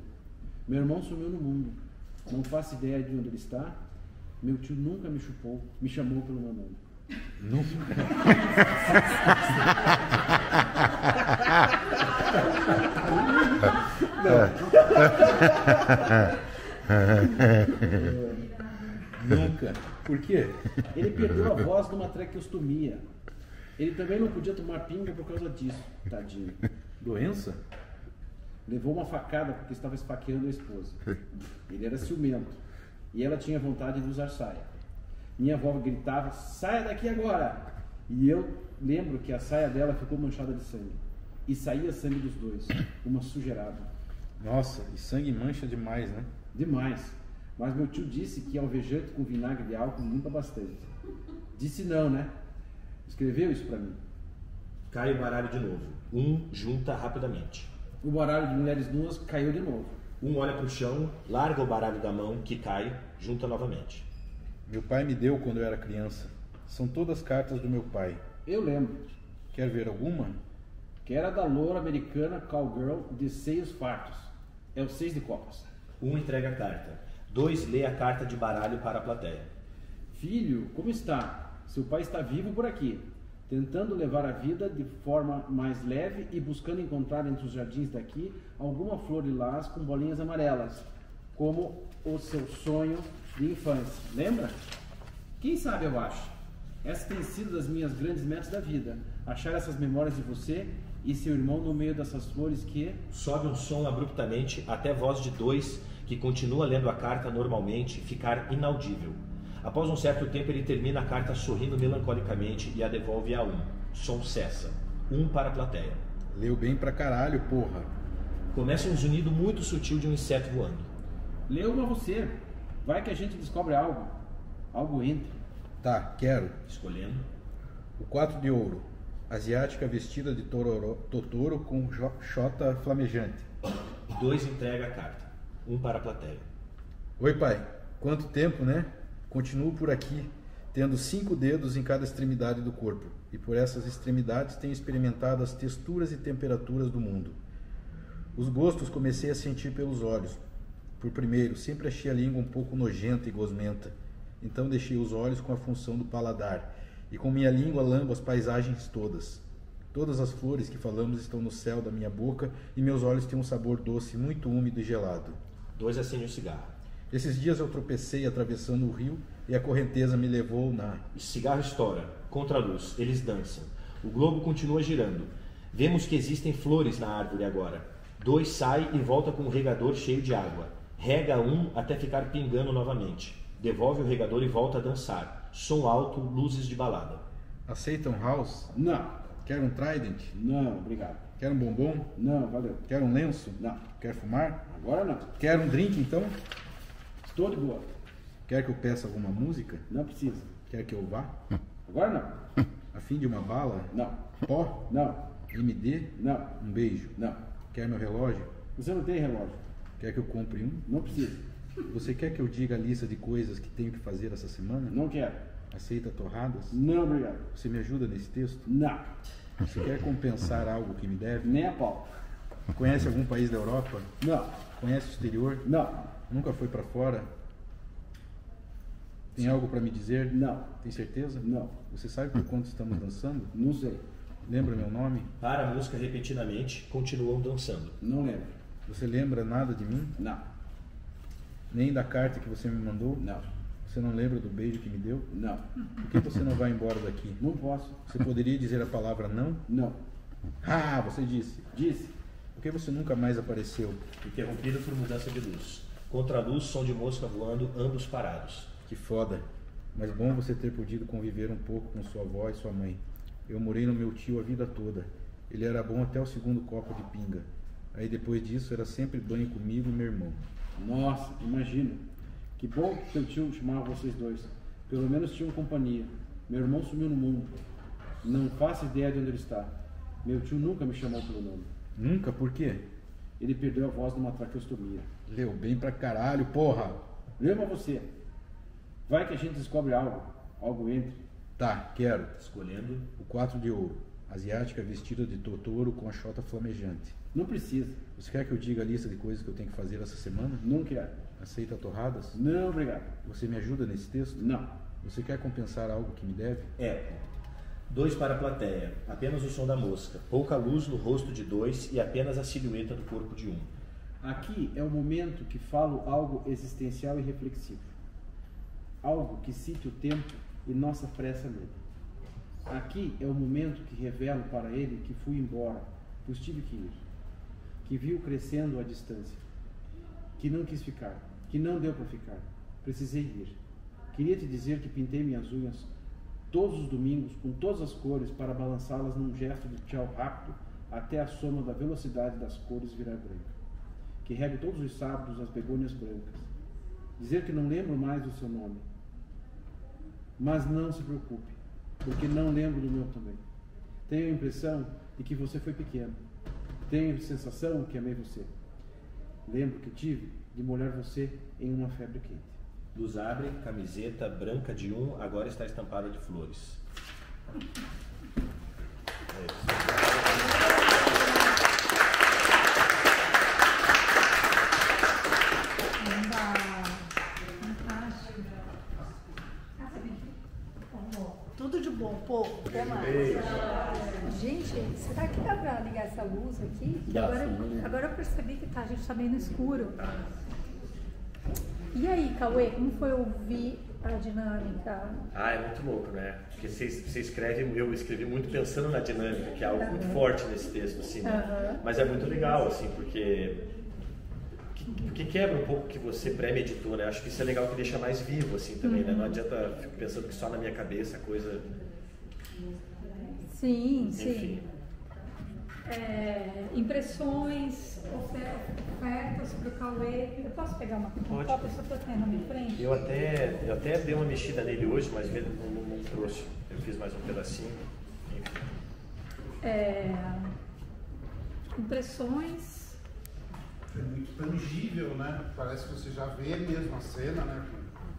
Meu irmão sumiu no mundo. Não faço ideia de onde ele está. Meu tio nunca me chamou pelo meu nome. Nunca. Por quê? Ele perdeu a voz numa traqueostomia. Ele também não podia tomar pinga por causa disso, tadinho. Doença? Levou uma facada porque estava esfaqueando a esposa. Ele era ciumento. E ela tinha vontade de usar saia. Minha avó gritava, saia daqui agora! E eu lembro que a saia dela ficou manchada de sangue. E saía sangue dos dois. Uma sujeirada. Nossa, e sangue mancha demais, né? Demais. Mas meu tio disse que alvejante com vinagre de álcool limpa bastante. Disse não, né? Escreveu isso pra mim. Cai o baralho de novo. Junta rapidamente. O baralho de mulheres nuas caiu de novo. Olha pro chão, larga o baralho da mão, que cai, junta novamente. Meu pai me deu quando eu era criança. São todas cartas do meu pai. Eu lembro. Quer ver alguma? Que era da loura americana cowgirl de seios fartos. É o 6 de copas. Entrega a carta. 2 lê a carta de baralho para a plateia. Filho, como está? Seu pai está vivo por aqui, tentando levar a vida de forma mais leve e buscando encontrar entre os jardins daqui alguma flor lilás com bolinhas amarelas, como o seu sonho de infância. Lembra? Quem sabe, eu acho. Essas têm sido das minhas grandes metas da vida. Achar essas memórias de você e seu irmão no meio dessas flores que... Sobe um som abruptamente até voz de 2, que continua lendo a carta normalmente, ficar inaudível. Após um certo tempo ele termina a carta sorrindo melancolicamente e a devolve a 1. Som cessa. 1 para a plateia. Leu bem pra caralho, porra. Começa um zunido muito sutil de um inseto voando. Leu pra você. Vai que a gente descobre algo. Algo entre. Tá, quero. Escolhendo. O 4 de ouro. Asiática vestida de Totoro com chota flamejante. 2 entrega a carta. 1 para a plateia. Oi, pai. Quanto tempo, né? Continuo por aqui, tendo 5 dedos em cada extremidade do corpo. E por essas extremidades tenho experimentado as texturas e temperaturas do mundo. Os gostos comecei a sentir pelos olhos. Por primeiro, sempre achei a língua um pouco nojenta e gosmenta. Então deixei os olhos com a função do paladar. E com minha língua lambo as paisagens todas. Todas as flores que falamos estão no céu da minha boca e meus olhos têm um sabor doce, muito úmido e gelado. 2 acende o cigarro. Esses dias eu tropecei atravessando o rio e a correnteza me levou na... O cigarro estoura. Contra a luz. Eles dançam. O globo continua girando. Vemos que existem flores na árvore agora. 2 sai e volta com um regador cheio de água. Rega 1 até ficar pingando novamente. Devolve o regador e volta a dançar. Som alto, luzes de balada. Aceita um house? Não. Quer um trident? Não, obrigado. Quer um bombom? Não, valeu. Quer um lenço? Não. Quer fumar? Agora não. Quer um drink, então? Estou de boa. Quer que eu peça alguma música? Não precisa. Quer que eu vá? Agora não. A fim de uma bala? Não. Pó? Não. MD? Não. Um beijo? Não. Quer meu relógio? Você não tem relógio. Quer que eu compre um? Não precisa. Você quer que eu diga a lista de coisas que tenho que fazer essa semana? Não quero. Aceita torradas? Não, obrigado. Você me ajuda nesse texto? Não. Você quer compensar algo que me deve? Nem a pau. Conhece algum país da Europa? Não. Conhece o exterior? Não. Nunca foi pra fora? Tem algo pra me dizer? Não. Tem certeza? Não. Você sabe por quanto estamos dançando? Não sei. Lembra meu nome? Para a música repentinamente, continuam dançando. Não lembro. Você lembra nada de mim? Não. Nem da carta que você me mandou? Não. Você não lembra do beijo que me deu? Não. Por que você não vai embora daqui? Não posso. Você poderia dizer a palavra não? Não. Ah, você disse. Disse. Por que você nunca mais apareceu? Interrompido por mudança de luz. Contra a luz, som de mosca voando, ambos parados. Que foda. Mas bom você ter podido conviver um pouco com sua avó e sua mãe. Eu morei no meu tio a vida toda. Ele era bom até o 2º copo de pinga. Aí depois disso era sempre banho comigo e meu irmão. Nossa, imagina. Que bom que seu tio chamava vocês dois. Pelo menos tinham companhia. Meu irmão sumiu no mundo. Não faço ideia de onde ele está. Meu tio nunca me chamou pelo nome. Nunca? Por quê? Ele perdeu a voz numa traqueostomia. Leu bem pra caralho, porra! Lembra você. Vai que a gente descobre algo. Algo entre. Tá, quero. Escolhendo. O 4 de ouro. Asiática vestida de Totoro com a chota flamejante. Não precisa. Você quer que eu diga a lista de coisas que eu tenho que fazer essa semana? Não quero. Aceita torradas? Não, obrigado. Você me ajuda nesse texto? Não. Você quer compensar algo que me deve? Eco. 2 para a plateia. Apenas o som da mosca. Pouca luz no rosto de 2 e apenas a silhueta do corpo de 1. Aqui é o momento que falo algo existencial e reflexivo. Algo que cite o tempo e nossa pressa nele. Aqui é o momento que revelo para ele que fui embora, pois tive que ir. Que viu crescendo a distância. Que não quis ficar. Que não deu para ficar. Precisei ir. Queria te dizer que pintei minhas unhas todos os domingos com todas as cores para balançá-las num gesto de tchau rápido até a soma da velocidade das cores virar branca. Que rego todos os sábados as begônias brancas. Dizer que não lembro mais do seu nome. Mas não se preocupe, porque não lembro do meu também. Tenho a impressão de que você foi pequeno. Tenho a sensação que amei você. Lembro que tive de molhar você em uma febre quente. Luz abre, camiseta branca de 1, agora está estampada de flores. É isso. Tudo de bom, povo. Até mais. Gente, será que dá pra ligar essa luz aqui? Dá, Agora eu percebi que a gente tá meio no escuro. E aí, Cauê, como foi ouvir a dinâmica? Ah, é muito louco, né? Porque você escreve, eu escrevi muito pensando na dinâmica, que é algo muito forte nesse texto, assim, né? Mas é muito legal, assim, porque quebra um pouco o que você pré-meditou, né? Acho que isso é legal, que deixa mais vivo, assim, também, né? Não adianta ficar pensando que só na minha cabeça a coisa... Sim, Enfim. sim. Impressões, ofertas para o Cauê. Eu posso pegar uma copa? Eu só estou tendo na minha frente. Eu até dei uma mexida nele hoje, mas ele não trouxe. Eu fiz mais um pedacinho. Impressões. É muito tangível, né? Parece que você já vê mesmo a cena, né?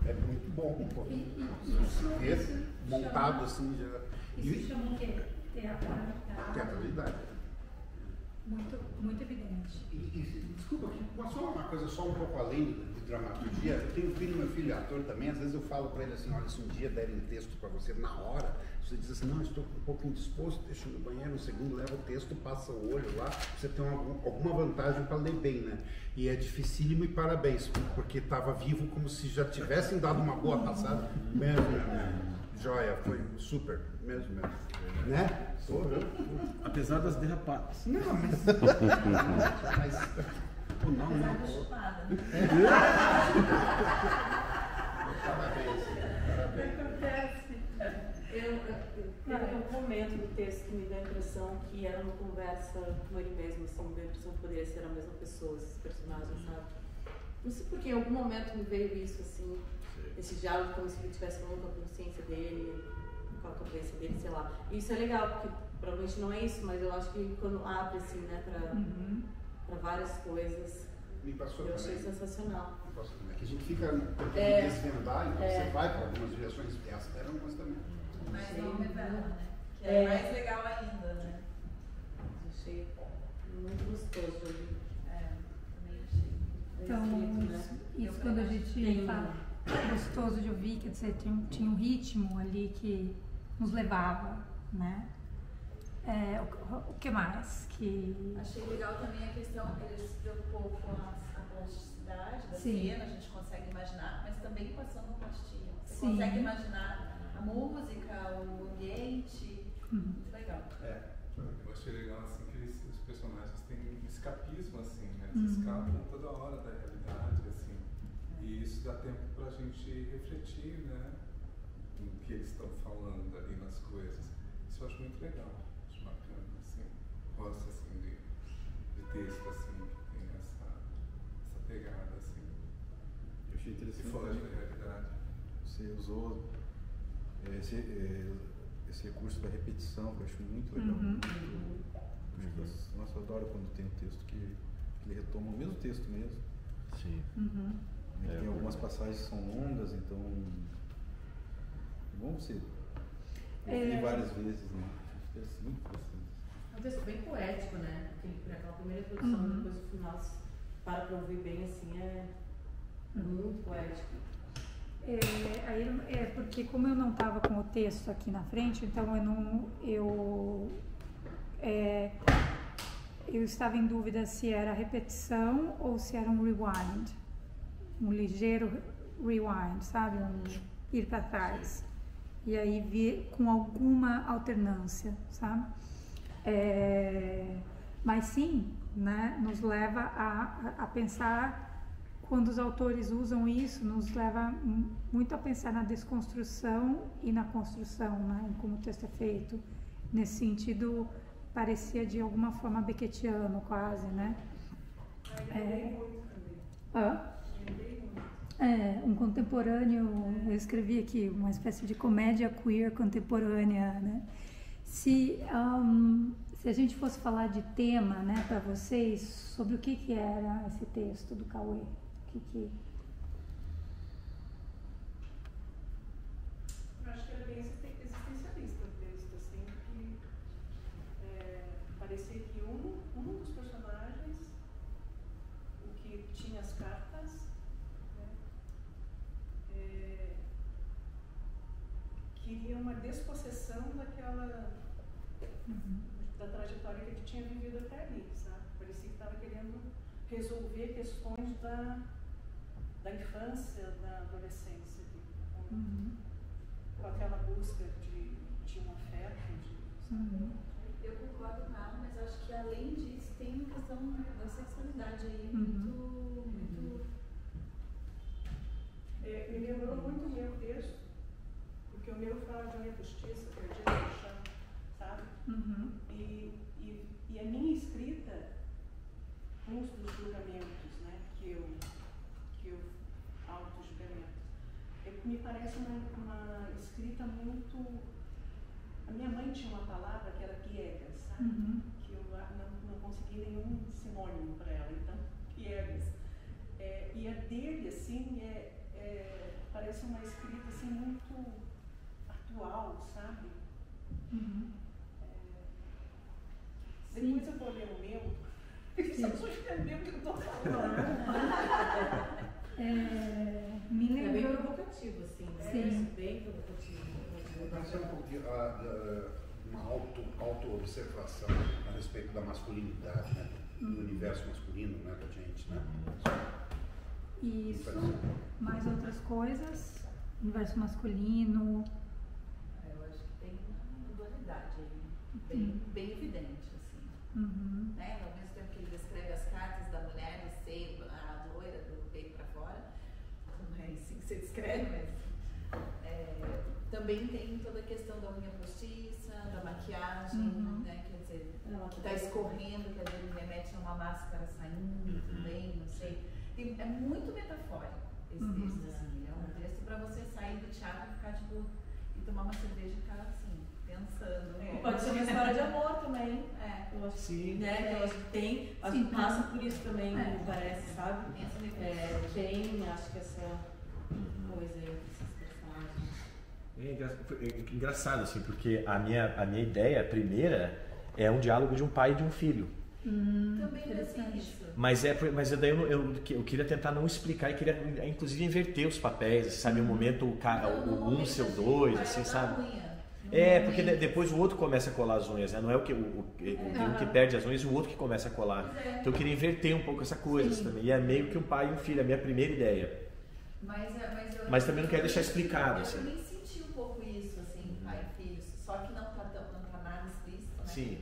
É muito bom, pô. Isso Montado assim já. Isso chama o quê? Teatralidade. Muito, muito evidente. Desculpa, só uma coisa, só um pouco além de dramaturgia. Eu tenho filho, meu filho é ator também. Às vezes eu falo para ele assim: olha, se um dia derem um texto para você na hora, você diz assim: não, estou um pouco indisposto, deixa no banheiro, um segundo, leva o texto, passa o olho lá, você tem alguma vantagem para ler bem, né? E é dificílimo e parabéns, porque estava vivo como se já tivessem dado uma boa passada. Mesmo, joia, foi super, mesmo. Né? Apesar das derrapadas. Não, mas. Não. Parabéns. Teve um momento do texto que me deu a impressão que era uma conversa com ele mesmo, assim, me deu a impressão que poderia ser a mesma pessoa, esses personagens, sabe? Não sei porque em algum momento me veio isso, assim, esse diálogo como se ele estivesse falando com a consciência dele, com a cabeça dele, sei lá. E isso é legal, porque provavelmente não é isso, mas eu acho que quando abre, assim, né, pra várias coisas, Me passou eu também. achei sensacional. É que a gente fica tentando desvendar, então você vai para algumas direções, essas eram umas também. Mas não revela, né? Que é mais legal ainda, né? Achei muito gostoso de ouvir. Também achei. Então, isso quando a gente fala gostoso de ouvir, quer dizer, tinha um ritmo ali que nos levava, né? O que mais? Achei legal também a questão, ele se preocupou com a plasticidade da cena, a gente consegue imaginar, mas também com a sonoplastia. Você consegue imaginar a música, o ambiente, muito legal. Eu achei legal assim que os personagens têm um escapismo assim, né? Eles escapam toda hora da realidade, assim. E isso dá tempo pra gente refletir, né? No que eles estão falando ali nas coisas. Isso eu acho muito legal, acho bacana, assim. Gosto assim de texto assim, que tem essa pegada assim. Eu achei interessante. Que foge da realidade. Você usou esse recurso da repetição, que eu acho muito legal. Nossa, eu adoro quando tem um texto que ele retoma o mesmo texto mesmo. Sim. Tem algumas passagens que são longas, então é bom você ouvir várias vezes, né? Acho muito interessante. É um texto bem poético, né? Aquela primeira introdução, depois o final, para ouvir bem assim, é Muito poético. Porque como eu não estava com o texto aqui na frente, então eu estava em dúvida se era repetição ou se era um rewind, um ligeiro rewind, sabe, ir para trás, e aí vir com alguma alternância, sabe, mas sim, né, nos leva a pensar. Quando os autores usam isso, nos leva muito a pensar na desconstrução e na construção, né? Em como o texto é feito. Nesse sentido, parecia de alguma forma beckettiano, quase, né? Um contemporâneo, eu escrevi aqui, uma espécie de comédia queer contemporânea, né? Se a gente fosse falar de tema, né, para vocês, sobre o que era esse texto do Cauê? Eu acho que era bem existencialista o texto, assim, que parecia que um dos personagens, o que tinha as cartas, né, queria uma despossessão daquela da trajetória que ele tinha vivido até ali, sabe? Parecia que estava querendo resolver questões da infância, da adolescência, com aquela busca de um afeto. Eu concordo com ela, mas acho que além disso tem uma questão da sexualidade aí muito... Me lembrou muito o meu texto, porque o meu fala de uma justiça, perdida no chão, sabe? E a minha escrita, uns dos julgamentos, né, que eu auto-julgamento, me parece uma escrita muito... A minha mãe tinha uma palavra que era piegas, sabe? Que eu não consegui nenhum sinônimo para ela, então, piegas. E a dele, assim, parece uma escrita assim, muito atual, sabe? Depois eu vou ler o meu, e só suspender o que eu estou falando. Me lembro... É bem provocativo, assim, né? Sim. Bem provocativo. Eu pensei um pouco de uma auto-observação a respeito da masculinidade, né? Do universo masculino, né, da gente, né? Isso, mais outras coisas, universo masculino. Eu acho que tem uma dualidade aí, bem evidente, assim. Né? Ao mesmo tempo que ele descreve as cartas da mulher, o seio, a loira do peito para fora, não é assim que você descreve, mas também tem toda a questão da unha postiça, da maquiagem, né? Quer dizer, que está escorrendo, que às vezes remete a uma máscara saindo também, não sei. É muito metafórico esse texto, assim. É um texto para você sair do teatro e ficar tipo, e tomar uma cerveja e ficar assim, pensando. Pode ser uma história de amor também. Eu acho Sim. Né, eu acho que tem, acho que passa por isso também, me parece, sabe? Tem, acho que essa coisa aí desses personagens. É engraçado, assim, porque a minha ideia primeira é um diálogo de um pai e de um filho. Também é isso. Mas daí eu queria tentar não explicar e queria inclusive inverter os papéis, assim, sabe? Um momento o ser o dois, assim, sabe? Porque depois o outro começa a colar as unhas, né? Não é o que perde as unhas e o outro que começa a colar. Então eu queria inverter um pouco essa coisa assim, também. E é meio que um pai e um filho, a minha primeira ideia. Mas também não quero deixar explicado, assim. Eu também senti um pouco isso, assim, pai e filho, só que não tá nada explícito, né? Sim.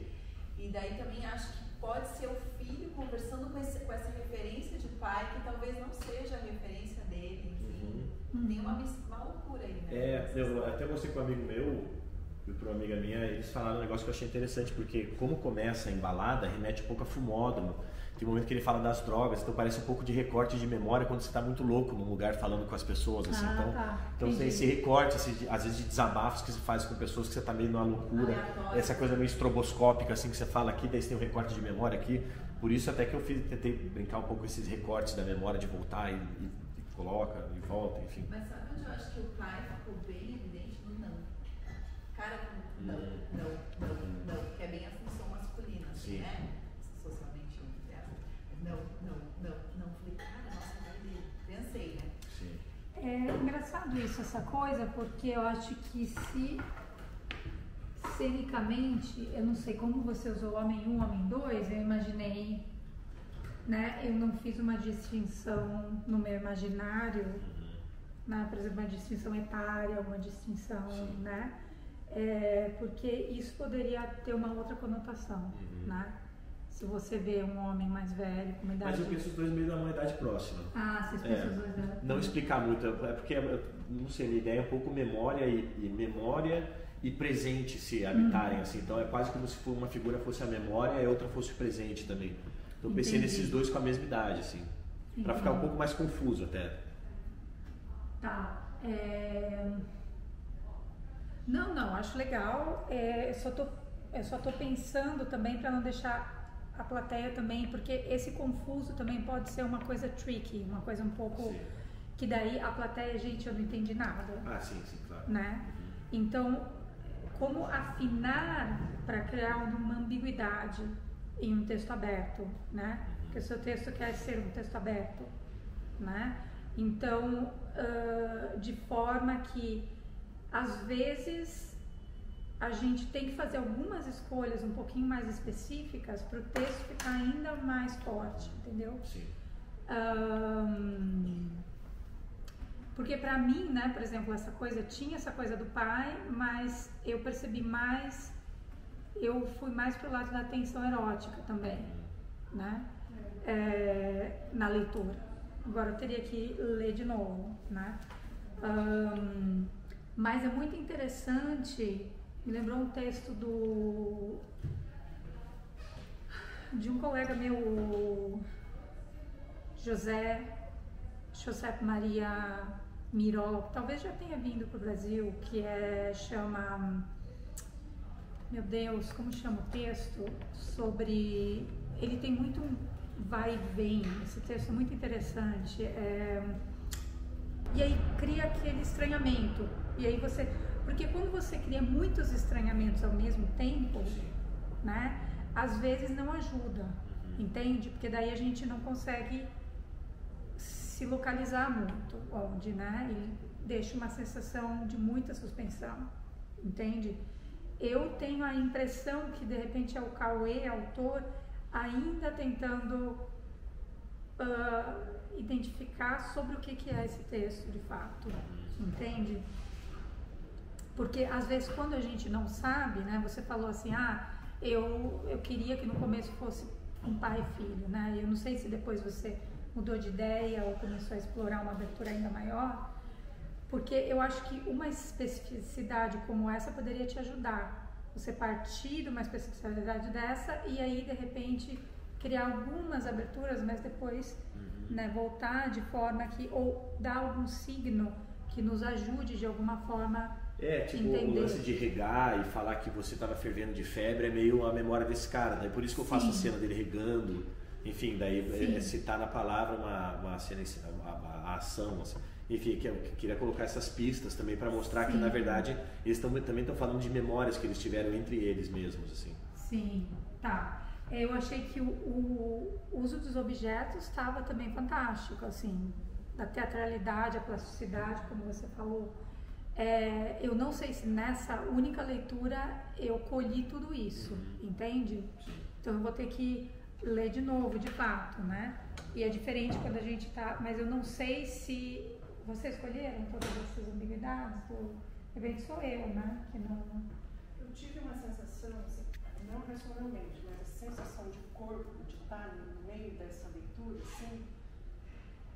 E daí também acho que pode ser o filho conversando com essa referência de pai, que talvez não seja a referência dele, enfim. Tem uma loucura aí, né? Eu até mostrei com um amigo meu e para uma amiga minha, eles falaram um negócio que eu achei interessante, porque como começa a embalada, remete um pouco a Fumódromo. Tem um momento que ele fala das drogas, então parece um pouco de recorte de memória quando você está muito louco num lugar falando com as pessoas, assim. Então tem esse recorte, às vezes de desabafos que se faz com pessoas que você está meio numa loucura, essa coisa meio estroboscópica, assim, que você fala aqui, daí você tem um recorte de memória aqui. Por isso até que eu tentei brincar um pouco com esses recortes da memória, de voltar e coloca, e volta, enfim. Mas sabe onde eu acho que o pai ficou bem evidente no não? Cara, não, que é bem a função masculina, assim, né? Socialmente. Não. Falei, cara, nossa, vai dele. Pensei, né? É engraçado isso, essa coisa, porque eu acho que se cenicamente, eu não sei como você usou homem 1, homem 2, eu imaginei, né? Eu não fiz uma distinção no meu imaginário, né? Por exemplo, uma distinção etária, uma distinção, né? Porque isso poderia ter uma outra conotação, né? Se você vê um homem mais velho, com uma idade... Mas eu penso os dois meio da uma idade próxima. Ah, vocês pensam os dois da idade. Não explicar muito, é porque, não sei, minha ideia é um pouco memória e presente se habitarem, assim. Então é quase como se uma figura fosse a memória e a outra fosse o presente também. Então eu pensei nesses dois com a mesma idade, assim. Pra ficar um pouco mais confuso até. Tá. Não, acho legal. Eu só tô pensando também para não deixar a plateia também, porque esse confuso também pode ser uma coisa tricky, uma coisa um pouco... Sim. Que daí a plateia, gente, eu não entendi nada. Ah, sim, claro. Né? Então, como afinar para criar uma ambiguidade em um texto aberto, né? Porque o seu texto quer ser um texto aberto, né? Então, de forma que, às vezes, a gente tem que fazer algumas escolhas um pouquinho mais específicas para o texto ficar ainda mais forte, entendeu? Sim. Porque para mim, né, por exemplo, tinha essa coisa do pai, mas eu percebi mais, eu fui mais pro lado da tensão erótica também, né? Na leitura. Agora eu teria que ler de novo, né? Mas é muito interessante, me lembrou um texto de um colega meu, José Maria Miró, que talvez já tenha vindo para o Brasil, que chama, meu Deus, como chama o texto? Ele tem muito vai e vem, esse texto é muito interessante, e aí cria aquele estranhamento, e aí porque quando você cria muitos estranhamentos ao mesmo tempo, né, às vezes não ajuda, entende? Porque daí a gente não consegue se localizar muito onde, né? E deixa uma sensação de muita suspensão, entende? Eu tenho a impressão que de repente é o Cauê, autor, ainda tentando identificar sobre o que é esse texto de fato, entende? Porque às vezes quando a gente não sabe, né? Você falou assim, eu queria que no começo fosse um pai e filho, né? Eu não sei se depois você mudou de ideia ou começou a explorar uma abertura ainda maior, porque eu acho que uma especificidade como essa poderia te ajudar. Você partir de uma especificidade dessa e aí, de repente, criar algumas aberturas, mas depois né, voltar de forma que, ou dar algum signo que nos ajude de alguma forma tipo, entender. O lance de regar e falar que você estava fervendo de febre é meio a memória desse cara, daí por isso que eu faço a cena dele regando. Enfim, daí citar na palavra uma cena, a ação, assim. Enfim, eu queria colocar essas pistas também para mostrar que, na verdade, eles também estão falando de memórias que eles tiveram entre eles mesmos, assim. Sim, tá. Eu achei que o uso dos objetos estava também fantástico, assim, da teatralidade, a plasticidade, como você falou. Eu não sei se nessa única leitura eu colhi tudo isso, entende? Então eu vou ter que ler de novo, de fato, né? E é diferente quando a gente tá... Mas eu não sei se... Vocês escolheram todas essas ambiguidades? De repente sou eu, né? Que não... Eu tive uma sensação, assim, não racionalmente, mas a sensação de corpo, de estar no meio dessa leitura, assim,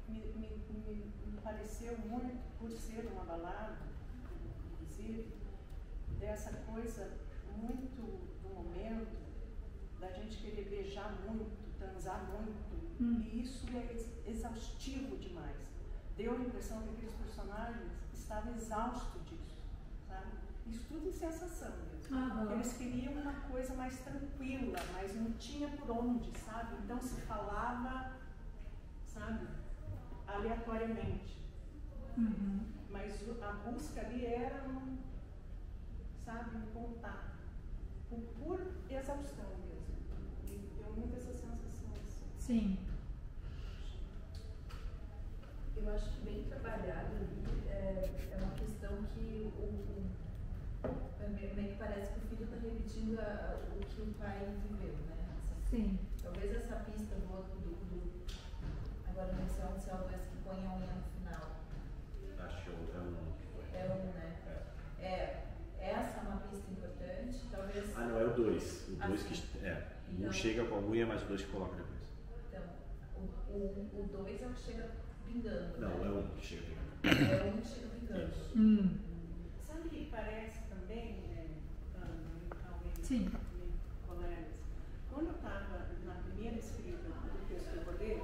me pareceu muito, por ser uma balada, inclusive, dessa coisa muito do momento, da gente querer beijar muito, transar muito, e isso é exaustivo demais. Deu a impressão que aqueles personagens estavam exaustos disso, sabe? Isso tudo em sensação mesmo. Eles queriam uma coisa mais tranquila, mas não tinha por onde, sabe? Então se falava, sabe, aleatoriamente. Mas a busca ali era sabe, um contato, por exaustão mesmo. E deu muito essa sensação assim. Sim. Eu acho que bem trabalhado ali é uma questão que meio que parece que o filho está repetindo o que o pai viveu, né? Assim, sim. Talvez essa pista agora não sei se é o 2 que põe a unha no final. Acho que é um. É um, né? Essa é uma pista importante, talvez. Ah, não, é o 2. O 2 assim, que. Então, um chega com a unha, mas o 2 que coloca depois. Então, o 2 é o que chega pingando. Não, né? é um que chega pingando. É um que chega pingando. Sabe o que parece também, talvez, Sim. colegas? Quando eu estava na primeira escrita do texto do poder,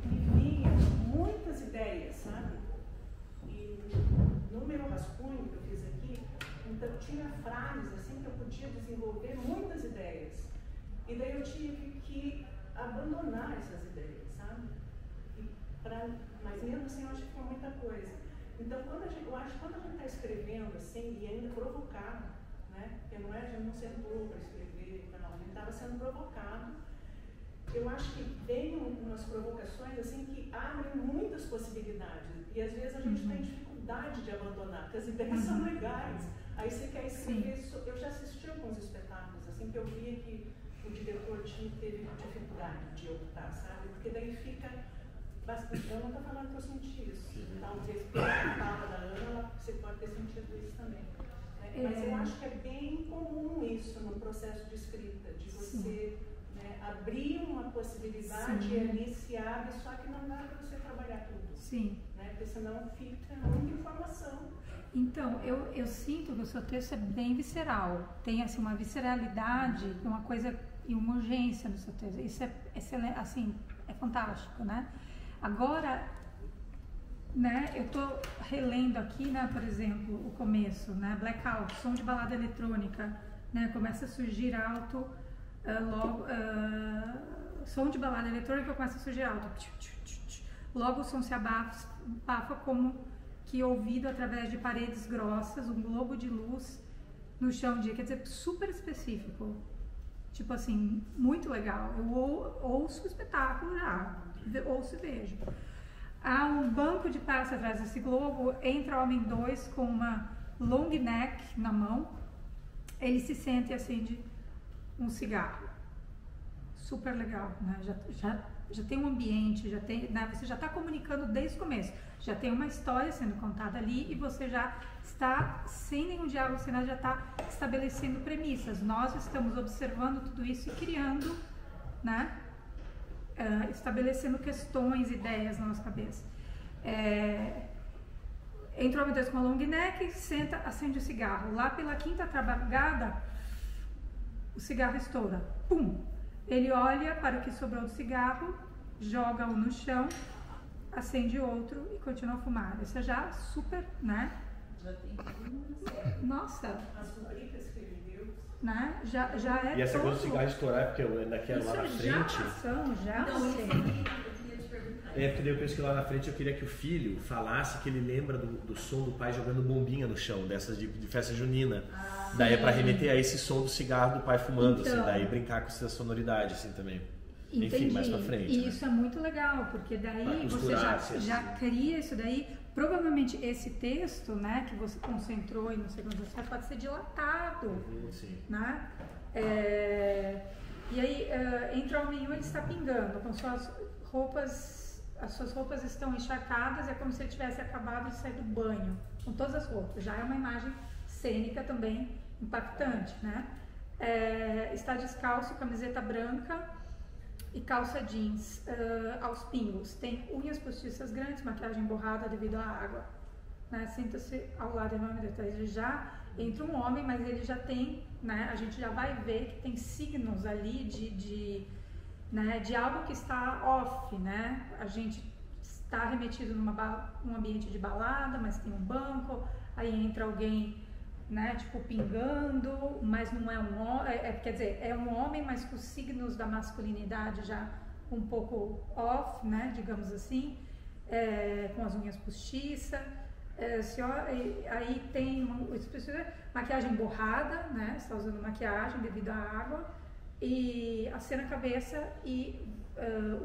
me vinham muitas ideias, sabe? E no meu rascunho que eu fiz aqui, então tinha frases assim que eu podia desenvolver muitas ideias. E daí eu tive que abandonar essas ideias, sabe? Mas mesmo assim eu acho que foi muita coisa. Então eu acho que quando a gente está escrevendo assim, e ainda provocado, né? Porque a gente não sentou para escrever, não, a gente estava sendo provocado. Eu acho que vem umas provocações assim que abrem muitas possibilidades. E às vezes a gente tem dificuldade de abandonar, porque as ideias são legais. Aí você quer escrever. Eu já assisti alguns espetáculos assim que eu via que o diretor teve dificuldade de optar, sabe? Porque daí fica. Eu não estou falando que eu senti isso. Talvez pela fala da Ana, você pode ter sentido isso também. Né? Mas eu acho que é bem comum isso no processo de escrita, de você abrir uma possibilidade e ali se abre, só que não dá para você trabalhar tudo. Sim. Né? Porque senão fica muita informação. Então, eu sinto que o seu texto é bem visceral. Tem assim, uma visceralidade, uma coisa e uma urgência no seu texto. Isso é excelente, assim, é fantástico, né? Agora, né, eu estou relendo aqui, né, por exemplo, o começo, né, Blackout, som de balada eletrônica, né, começa a surgir alto, logo, som de balada eletrônica começa a surgir alto, logo o som se abafa como que ouvido através de paredes grossas, um globo de luz no chão de, quer dizer, super específico, tipo assim, muito legal. Eu ouço o espetáculo já. Ouço e vejo. Há um banco de praça atrás desse globo, entra o homem 2 com uma long neck na mão, ele se senta e acende um cigarro. Super legal, né? Já tem um ambiente, já tem, né? Você já está comunicando desde o começo, já tem uma história sendo contada ali e você já está, sem nenhum diálogo, você já está estabelecendo premissas. Nós estamos observando tudo isso e criando, né? Estabelecendo questões, ideias na nossa cabeça. Entra o homem 2 com a long neck, senta, acende o cigarro. Lá pela quinta trabagada, o cigarro estoura. Pum! Ele olha para o que sobrou do cigarro, joga um no chão, acende outro e continua a fumar. Isso é já super, né? Já tem tudo. Nossa! As rubricas que ele deu. Né? Já é. E essa todo... coisa do cigarro estourar é porque eu ainda quero lá na frente. Já não, sei. eu queria te perguntar. Porque eu penso que lá na frente eu queria que o filho falasse que ele lembra do som do pai jogando bombinha no chão, dessas de festa junina. Daí é pra remeter a esse som do cigarro do pai fumando, então, assim, daí brincar com essa sonoridade, assim, também. Entendi. Enfim, mais pra frente. E né? isso é muito legal, porque daí você já cria isso daí. Provavelmente esse texto, né, que você concentrou e não sei quantas vezes, pode ser dilatado, sim. Né? E aí, entra o menino, ele está pingando, com suas roupas estão encharcadas, é como se ele tivesse acabado de sair do banho, com todas as roupas. Já é uma imagem cênica também impactante, né? Está descalço, camiseta branca e calça jeans aos pingos. Tem unhas postiças grandes, maquiagem borrada devido à água. Né? Senta-se ao lado enorme detalhes. Ele já entra um homem, mas ele já tem, né? A gente já vai ver que tem signos ali de algo que está off, né? A gente está remetido num ambiente de balada, mas tem um banco, aí entra alguém, né, tipo pingando, mas não é um homem, quer dizer, é um homem, mas com os signos da masculinidade já um pouco off, né, digamos assim, com as unhas postiças, aí tem maquiagem borrada, né, está usando maquiagem devido à água, e acena a cabeça e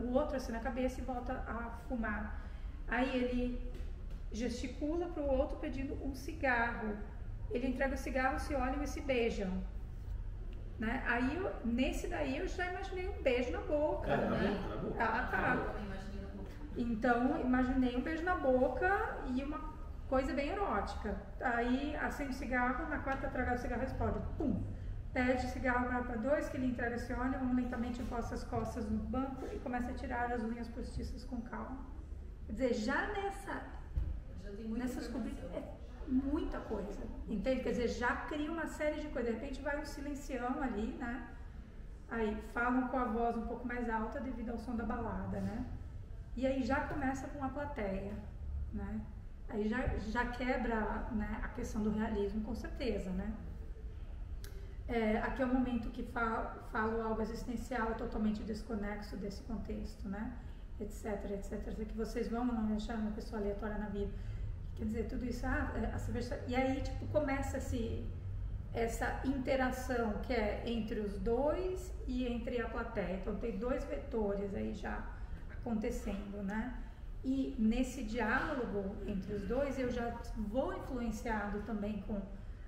o outro acena a cabeça e volta a fumar. Aí ele gesticula para o outro pedindo um cigarro. Ele entrega o cigarro, se olham e se beijam. Né? Aí, nesse daí, eu já imaginei um beijo na boca. Né? Então, imaginei um beijo na boca e uma coisa bem erótica. Aí, acende o cigarro, na quarta tragada o cigarro explode. Pum! Pede o cigarro para dois, que ele entrega, se olha, um lentamente encosta as costas no banco e começa a tirar as unhas postiças com calma. Quer dizer, já nessas cobritas é muita coisa, entende? Quer dizer, já cria uma série de coisas. De repente vai um silencião ali, né? Aí falam com a voz um pouco mais alta devido ao som da balada, né? E aí já começa com a plateia, né? Aí já quebra, né, a questão do realismo, com certeza, né? Aqui é o momento que falo algo existencial totalmente desconexo desse contexto, né? Etc, etc, que vocês vão não me achar uma pessoa aleatória na vida. Quer dizer, tudo isso, e aí, tipo, começa essa interação que é entre os dois e entre a plateia. Então, tem dois vetores aí já acontecendo, né? E nesse diálogo entre os dois, eu já vou influenciado também com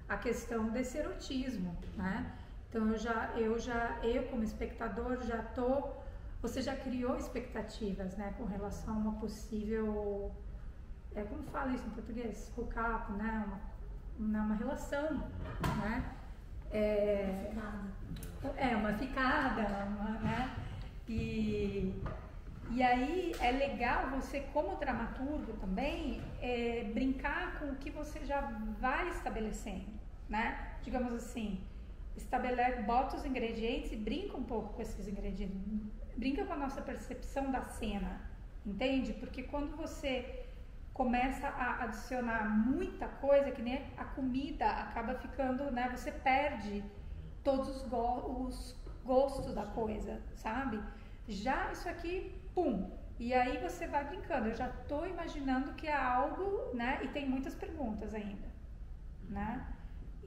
a questão desse erotismo, né? Então, eu como espectador, você já criou expectativas, né? Com relação a uma possível... como fala isso em português? Hook-up, né? Uma relação, né? Uma ficada, né? E aí é legal você, como dramaturgo também, brincar com o que você já vai estabelecendo, né? Digamos assim, bota os ingredientes e brinca um pouco com esses ingredientes. Brinca com a nossa percepção da cena, entende? Porque quando você começa a adicionar muita coisa, que nem a comida acaba ficando, né? Você perde todos os gostos da coisa, sabe? Já isso aqui, pum! E aí você vai brincando. Eu já estou imaginando que é algo, né? E tem muitas perguntas ainda, né?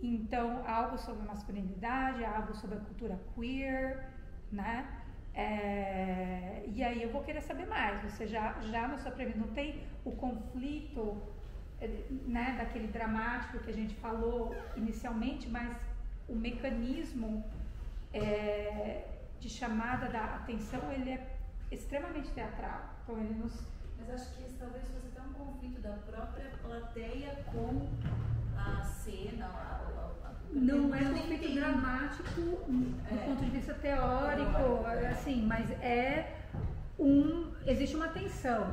Então, algo sobre masculinidade, algo sobre a cultura queer, né? E aí eu vou querer saber mais. Você já na sua premissa não tem o conflito, né, daquele dramático que a gente falou inicialmente, mas o mecanismo de chamada da atenção, ele é extremamente teatral. Então ele nos... Mas acho que talvez fosse até um conflito da própria plateia com a cena, não é conflito dramático do ponto de vista teórico, assim, mas existe uma tensão.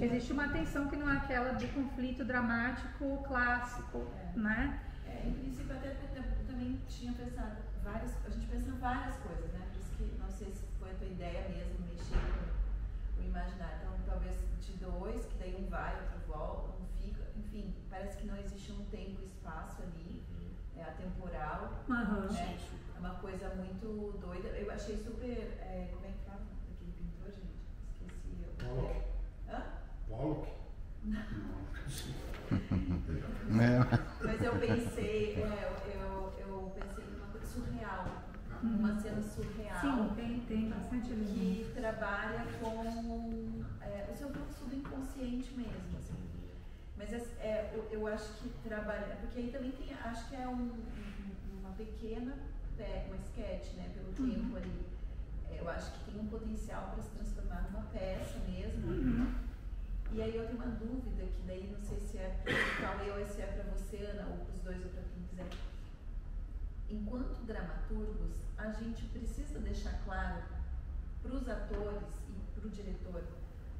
Existe uma tensão que não é aquela de conflito dramático clássico, né? Em princípio, até porque eu também tinha pensado a gente pensa em várias coisas, né? Por isso que não sei se foi a tua ideia mesmo, mexer com o imaginário. Então, talvez de dois, que daí um vai, outro volta, um fica, enfim, parece que não existe um tempo e espaço ali. Atemporal, é uma coisa muito doida. Eu achei super. Como é que fala daquele pintor, gente? Esqueci. Pollock? Mas eu pensei, eu pensei numa coisa surreal, uma cena surreal. Sim, tem bastante que trabalha com o seu fluxo do inconsciente mesmo, assim. Mas eu acho que trabalha, porque aí também tem, acho que é uma pequena, uma sketch, né, pelo tempo ali. Eu acho que tem um potencial para se transformar numa peça mesmo. E aí eu tenho uma dúvida, que daí não sei se é para eu ou se é para você, Ana, ou para os dois, ou para quem quiser. Enquanto dramaturgos, a gente precisa deixar claro para os atores e para o diretor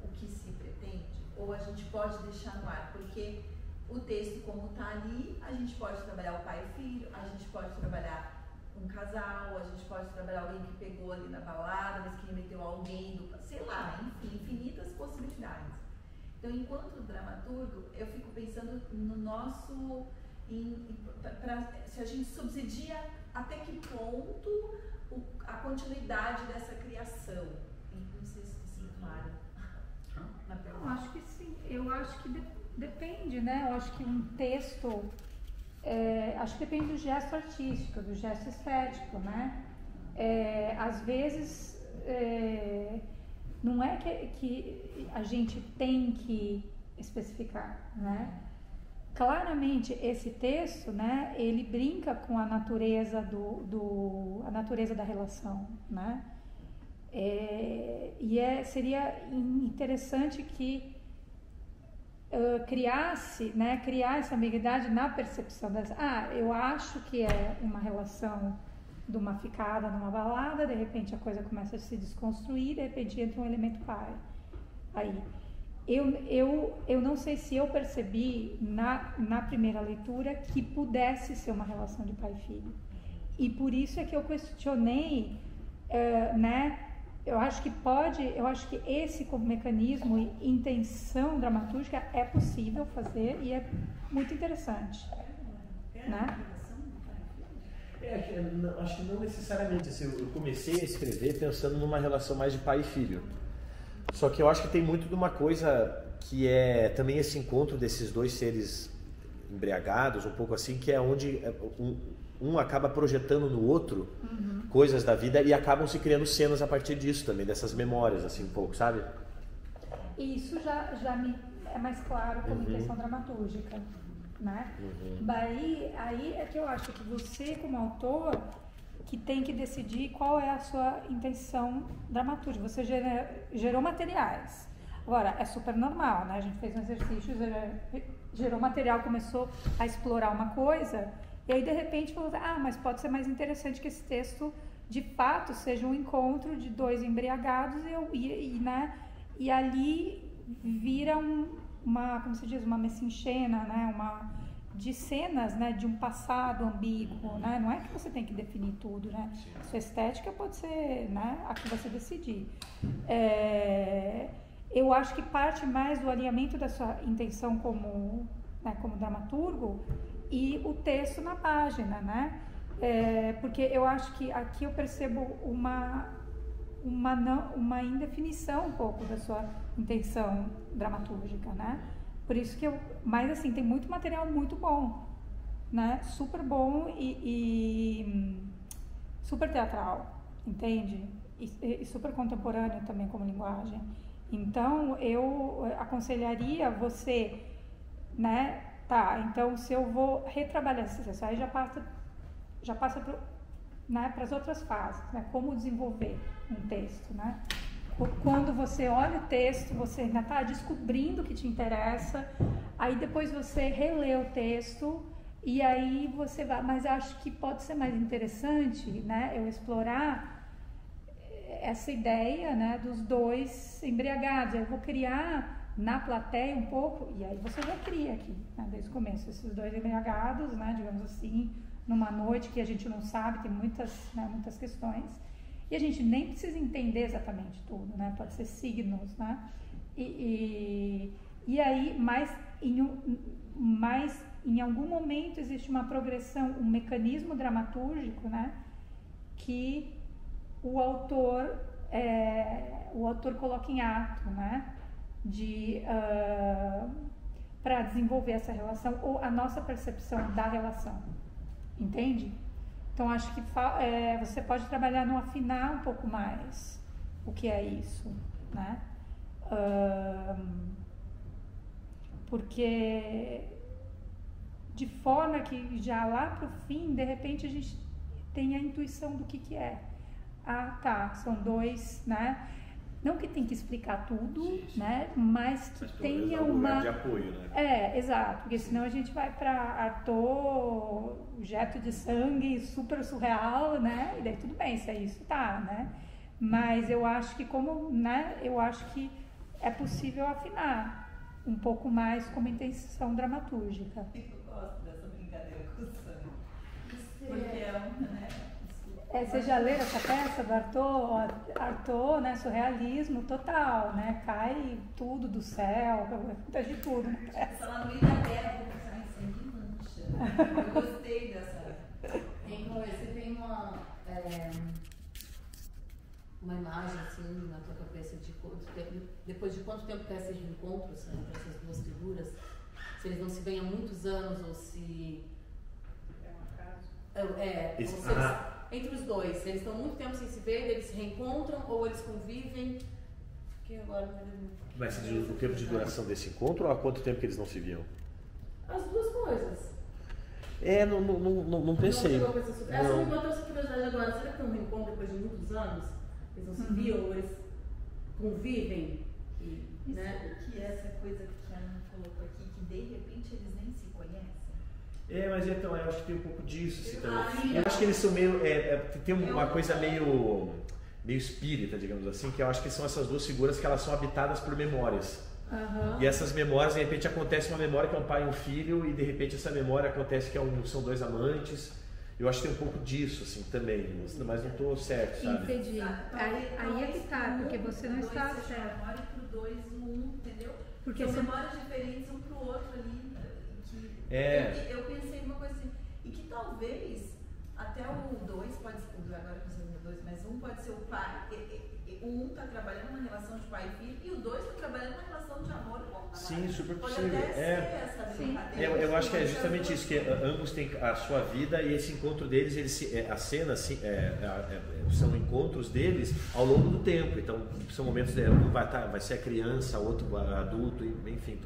o que se pretende, ou a gente pode deixar no ar, porque o texto como está ali, a gente pode trabalhar o pai e filho, a gente pode trabalhar um casal, a gente pode trabalhar alguém que pegou ali na balada, mas que remeteu se sei lá, enfim, infinitas possibilidades. Então, enquanto dramaturgo, eu fico pensando no nosso, se a gente subsidia até que ponto a continuidade dessa criação. Não sei se isso é claro. Eu acho que sim, eu acho que depende, né? Eu acho que um texto, acho que depende do gesto artístico, do gesto estético, né? Às vezes, não é que a gente tem que especificar, né? Claramente esse texto, né, ele brinca com a natureza a natureza da relação, né? Seria interessante que criasse essa ambiguidade na percepção eu acho que é uma relação de uma ficada numa balada, de repente a coisa começa a se desconstruir, de repente entra um elemento pai. Aí, eu não sei se eu percebi na primeira leitura que pudesse ser uma relação de pai e filho. E por isso é que eu questionei, né? Eu acho que esse como mecanismo e intenção dramatúrgica é possível fazer e é muito interessante, né? Acho que não necessariamente. Assim, eu comecei a escrever pensando numa relação mais de pai e filho. Só que eu acho que tem muito de uma coisa que é também esse encontro desses dois seres embriagados, um pouco assim, que é onde um acaba projetando no outro coisas da vida e acabam se criando cenas a partir disso também, dessas memórias, assim, um pouco, sabe? E isso já me é mais claro como intenção dramatúrgica, né? Daí, aí é que eu acho que você, como autor, que tem que decidir qual é a sua intenção dramatúrgica. Você gerou materiais. Agora, é super normal, né? A gente fez um exercício, gerou material, começou a explorar uma coisa, e aí, de repente, falou, mas pode ser mais interessante que esse texto, de fato, seja um encontro de dois embriagados né? E ali vira como se diz, uma messinchena, né? De cenas, né, de um passado ambíguo, né? Não é que você tem que definir tudo, né? A sua estética pode ser, né, a que você decidir. Eu acho que parte mais do alinhamento da sua intenção como dramaturgo e o texto na página, né? Porque eu acho que aqui eu percebo uma indefinição um pouco da sua intenção dramatúrgica, né? Por isso que mas assim, tem muito material muito bom, né? Super bom e super teatral, entende? E super contemporâneo também como linguagem. Então, eu aconselharia você, né? Então se eu vou retrabalhar esse texto, aí já passa para as outras fases, né? Como desenvolver um texto, né? Quando você olha o texto, você ainda está descobrindo o que te interessa, aí depois você relê o texto e aí você vai, mas acho que pode ser mais interessante, né, eu explorar essa ideia, né, dos dois embriagados. Eu vou criar na plateia um pouco, e aí você já cria aqui, né, desde o começo, esses dois embriagados, né, digamos assim, numa noite que a gente não sabe, tem muitas questões. E a gente nem precisa entender exatamente tudo, né? Pode ser signos, né? E aí, mas em algum momento existe uma progressão, um mecanismo dramatúrgico, né? Que o autor coloca em ato, né? Para desenvolver essa relação ou a nossa percepção da relação, entende? Então, acho que você pode trabalhar no afinar um pouco mais o que é isso, né? Porque de forma que já lá pro fim, de repente, a gente tem a intuição do que é. São dois, né? Não que tem que explicar tudo, sim. Né? Mas que tenha uma... de apoio, né? Exato, porque senão a gente vai para ator, jeto de sangue super surreal, né? E daí tudo bem, se é isso, né? Mas eu acho que eu acho que é possível afinar um pouco mais como intenção dramatúrgica. Eu gosto dessa brincadeira com o sangue. Porque né? Vocês já leram essa peça do Artaud, né? Surrealismo total, né? Cai tudo do céu, de tudo. Ela no meio da guerra, eu pensei, sangue mancha. Eu gostei dessa. Você tem uma imagem assim na tua cabeça de depois de quanto tempo que é esse encontro, assim, entre essas duas figuras? Se eles não se veem há muitos anos ou se... entre os dois, eles estão muito tempo sem se ver, eles se reencontram ou eles convivem? Fiquei agora me... Mas você diz o tempo de duração desse encontro ou há quanto tempo que eles não se viam? As duas coisas. Não pensei. Essa me botou essa curiosidade agora. Será que tem um reencontro depois de muitos anos? Eles não se viam, eles convivem? Né? Que é essa coisa que a Ana colocou aqui, que de repente eles nem se conhecem? Mas então, eu acho que tem um pouco disso assim, também. Eu acho que eles são meio. Tem uma coisa meio espírita, digamos assim, que eu acho que são essas duas figuras que elas são habitadas por memórias. E essas memórias, de repente, acontece uma memória que é um pai e um filho, e de repente essa memória acontece que são dois amantes. Eu acho que tem um pouco disso, assim, também, mas não estou certo, sabe? Entendi. Aí é que tá, porque você não está certo. Memória pro dois, entendeu? Porque são memórias diferentes um pro outro ali. Eu pensei numa coisa assim, e que talvez até o 2 pode ser, agora que você não é 2, mas um pode ser o pai, um está trabalhando uma relação de pai e filho, e o 2 está trabalhando uma relação de amor com o Sim, super possível. Pode até ser essa brincadeira. Eu acho que é justamente isso, que ambos têm a sua vida e esse encontro deles, a cena assim, são encontros deles ao longo do tempo. Então, são momentos, um vai ser a criança, outro adulto, enfim.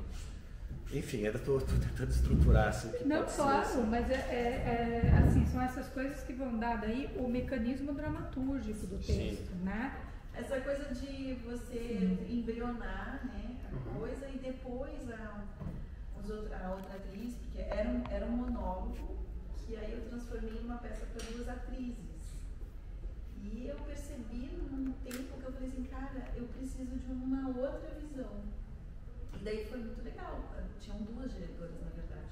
Enfim, ainda estou tentando estruturar assim. Não, claro, assim. Mas assim, são essas coisas que vão dar daí o mecanismo dramatúrgico do texto, né? Essa coisa de você embrionar, né, a coisa, e depois a outra atriz, porque era um monólogo que aí eu transformei em uma peça para duas atrizes. E eu percebi num tempo que eu falei assim, cara, eu preciso de uma outra visão. E daí foi muito legal. Tinham duas diretoras, na verdade.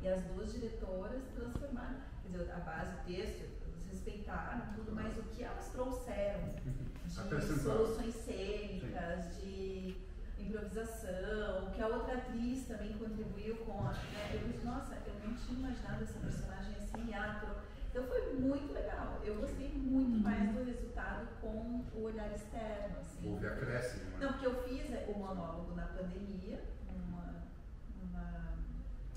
E as duas diretoras transformaram, quer dizer, a base, o texto, eles respeitaram tudo, mas o que elas trouxeram de soluções cênicas, de improvisação, que a outra atriz também contribuiu com a... eu disse, nossa, eu não tinha imaginado essa personagem assim, então foi muito legal. Eu gostei muito mais do resultado com o olhar externo. Assim. Houve acréscimo, né? Não, porque eu fiz o monólogo na pandemia, uma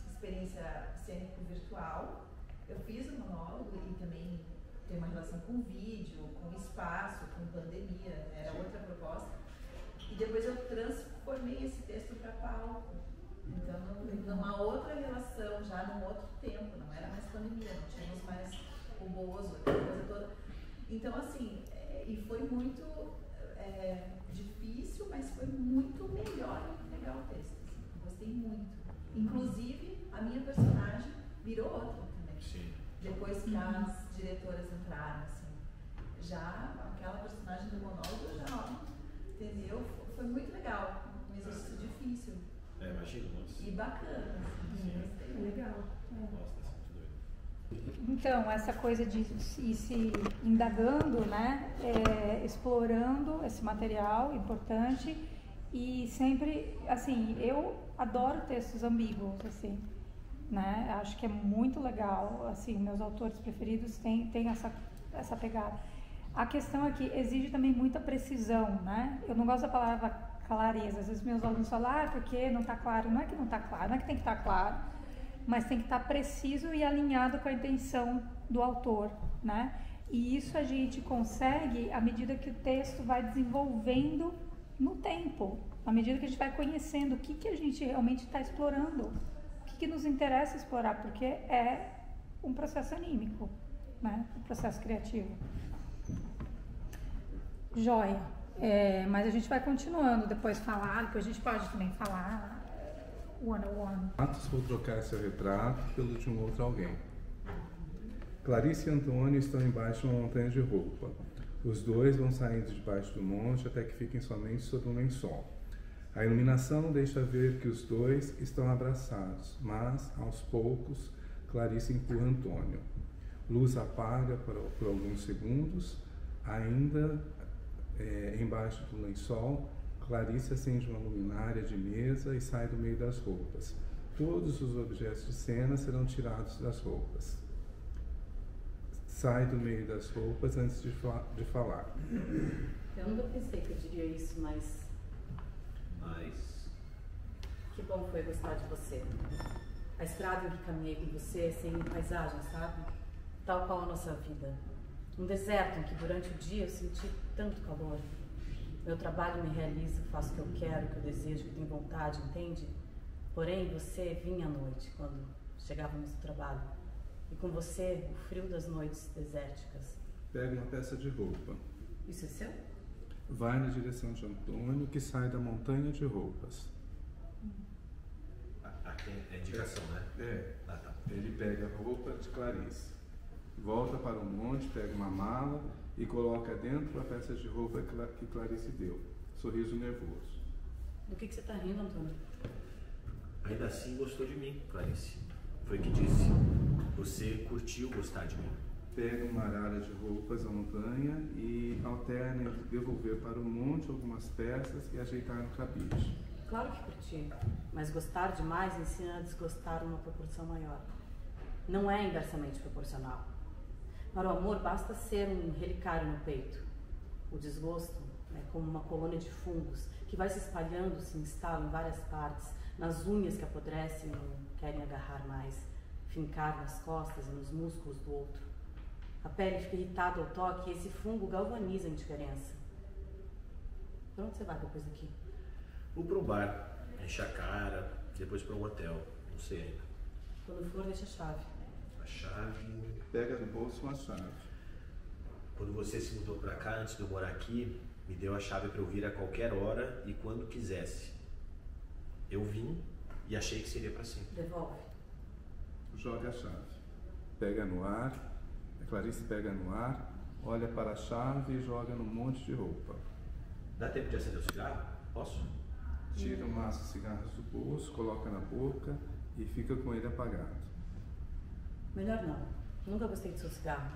experiência cênico-virtual. Eu fiz o monólogo e também tem uma relação com vídeo, com espaço, com pandemia, era outra proposta. E depois eu transformei esse texto para palco. Então, numa outra relação, já num outro tempo, não era mais pandemia, não tínhamos mais o Bozo, aquela coisa toda. Então, assim, e foi muito difícil, mas foi muito melhor e legal o texto. Assim, gostei muito. Inclusive, a minha personagem virou outra também. Sim. Depois que as diretoras entraram, assim. Já aquela personagem do monólogo, entendeu? Foi muito legal. Um exercício difícil. Imagino, nossa. E bacana. Assim, legal. Então, essa coisa de ir se indagando, né, explorando esse material importante e sempre, assim, eu adoro textos ambíguos, assim, né, acho que é muito legal, assim, meus autores preferidos têm essa pegada. A questão é que exige também muita precisão, né, eu não gosto da palavra clareza, às vezes meus alunos falam, porque não está claro, não é que não está claro, não é que tem que estar claro, mas tem que estar preciso e alinhado com a intenção do autor, né? E isso a gente consegue à medida que o texto vai desenvolvendo no tempo, à medida que a gente vai conhecendo o que a gente realmente está explorando, o que nos interessa explorar, porque é um processo anímico, né? Um processo criativo. Joia. Mas a gente vai continuando depois depois a gente pode também falar one-on-one. Vou trocar seu retrato pelo de um outro alguém. Clarice e Antônio estão embaixo de uma montanha de roupa. Os dois vão saindo debaixo do monte até que fiquem somente sob um lençol. A iluminação deixa ver que os dois estão abraçados, mas, aos poucos, Clarice empurra Antônio. Luz apaga por alguns segundos, ainda embaixo do lençol. Clarice acende uma luminária de mesa e sai do meio das roupas. Todos os objetos de cena serão tirados das roupas. Sai do meio das roupas antes de falar. Eu nunca pensei que eu diria isso, mas... Que bom foi gostar de você. A estrada em que caminhei com você, sem paisagem, sabe? Tal qual a nossa vida. Um deserto em que durante o dia eu senti tanto calor. Meu trabalho me realiza, faço o que eu quero, o que eu desejo, o que eu tenho vontade, entende? Porém, você vinha à noite, quando chegávamos do trabalho. E com você, o frio das noites desérticas. Pega uma peça de roupa. Isso é seu? Vai na direção de Antônio, que sai da montanha de roupas. Aqui é indicação, né? É. Ah, tá. Ele pega a roupa de Clarice. Volta para o monte, pega uma mala e coloca dentro a peça de roupa que Clarice deu. Sorriso nervoso. Do que você está rindo, Antônio? Ainda assim gostou de mim, Clarice. Foi o que disse. Você curtiu gostar de mim. Pega uma arara de roupas à montanha e alterna entre devolver para o monte algumas peças e ajeitar no cabide. Claro que curti, mas gostar demais ensina a desgostar numa proporção maior. Não é inversamente proporcional. Para o amor basta ser um relicário no peito. O desgosto é como uma colônia de fungos que vai se espalhando, se instala em várias partes, nas unhas que apodrecem e não querem agarrar mais, fincar nas costas e nos músculos do outro. A pele fica irritada ao toque e esse fungo galvaniza a indiferença. Para onde você vai depois daqui? Vou para um bar, encher a cara, depois para um hotel, não sei ainda. Quando for, deixa a chave. A chave... Pega do bolso uma chave. Quando você se mudou para cá, antes de eu morar aqui, me deu a chave para eu vir a qualquer hora e quando quisesse. Eu vim e achei que seria para sempre. Devolve. Joga a chave. Pega no ar. A Clarice pega no ar, olha para a chave e joga num monte de roupa. Dá tempo de acender o cigarro? Posso? Tira um maço de cigarros do bolso, coloca na boca e fica com ele apagado. Melhor não. Nunca gostei do seu cigarro.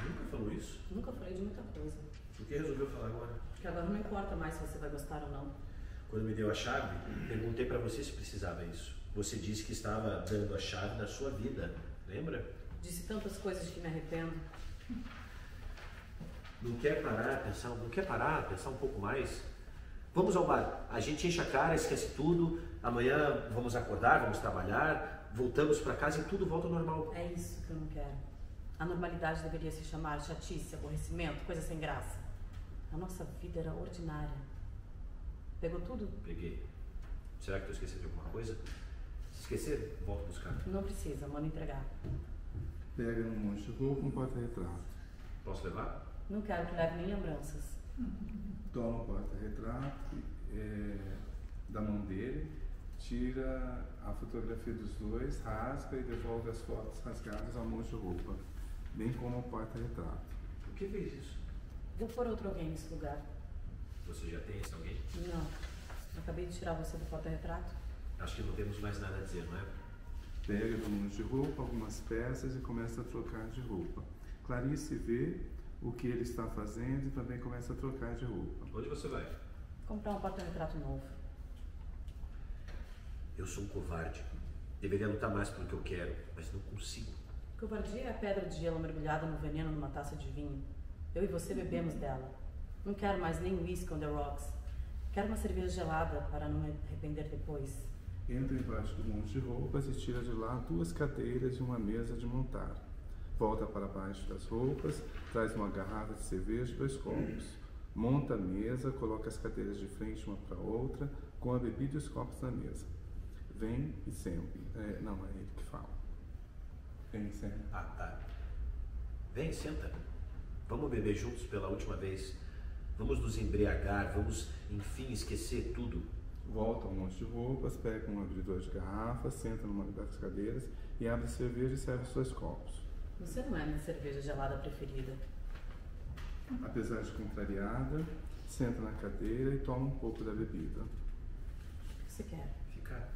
Nunca falou isso? Nunca falei de muita coisa. Por que resolveu falar agora? Porque agora não importa mais se você vai gostar ou não. Quando me deu a chave, perguntei para você se precisava isso. Você disse que estava dando a chave da sua vida, lembra? Disse tantas coisas de que me arrependo. Não quer parar, pensar um pouco mais? Vamos ao bar. A gente enche a cara, esquece tudo. Amanhã vamos acordar, vamos trabalhar, voltamos para casa e tudo volta ao normal. É isso que eu não quero. A normalidade deveria se chamar chatice, aborrecimento, coisa sem graça. A nossa vida era ordinária. Pegou tudo? Peguei. Será que estou esquecendo de alguma coisa? Se esquecer, volto buscar. Não precisa, manda entregar. Pega num monte de roupa um porta-retrato. Posso levar? Não quero que leve nem lembranças. Toma o porta-retrato da mão dele, tira a fotografia dos dois, rasga e devolve as fotos rasgadas ao monte de roupa, bem como o porta-retrato. Por que fez isso? Vou pôr outro alguém nesse lugar. Você já tem esse alguém? Não. Acabei de tirar você do porta-retrato. Acho que não temos mais nada a dizer, não é? Pega do monte de roupa algumas peças e começa a trocar de roupa. Clarice vê o que ele está fazendo e também começa a trocar de roupa. Onde você vai? Comprar um porta-retrato novo. Eu sou um covarde. Deveria lutar mais pelo que eu quero, mas não consigo. Covardia é a pedra de gelo mergulhada no veneno numa taça de vinho. Eu e você bebemos dela. Não quero mais nem whisky on the rocks. Quero uma cerveja gelada para não me arrepender depois. Entra embaixo do monte de roupas e tira de lá 2 cadeiras e uma mesa de montar. Volta para baixo das roupas, traz uma garrafa de cerveja e 2 copos. Monta a mesa, coloca as cadeiras de frente uma para a outra, com a bebida e os copos na mesa. Vem e senta. Não, é ele que fala. Vem e senta. Ah, tá. Vem, senta. Vamos beber juntos pela última vez. Vamos nos embriagar, vamos, enfim, esquecer tudo. Volta ao monte de roupas, pega um abridor de garrafa, senta numa das cadeiras e abre a cerveja e serve os 2 copos. Você não é minha cerveja gelada preferida. Apesar de contrariada, senta na cadeira e toma um pouco da bebida. O que você quer? Ficar.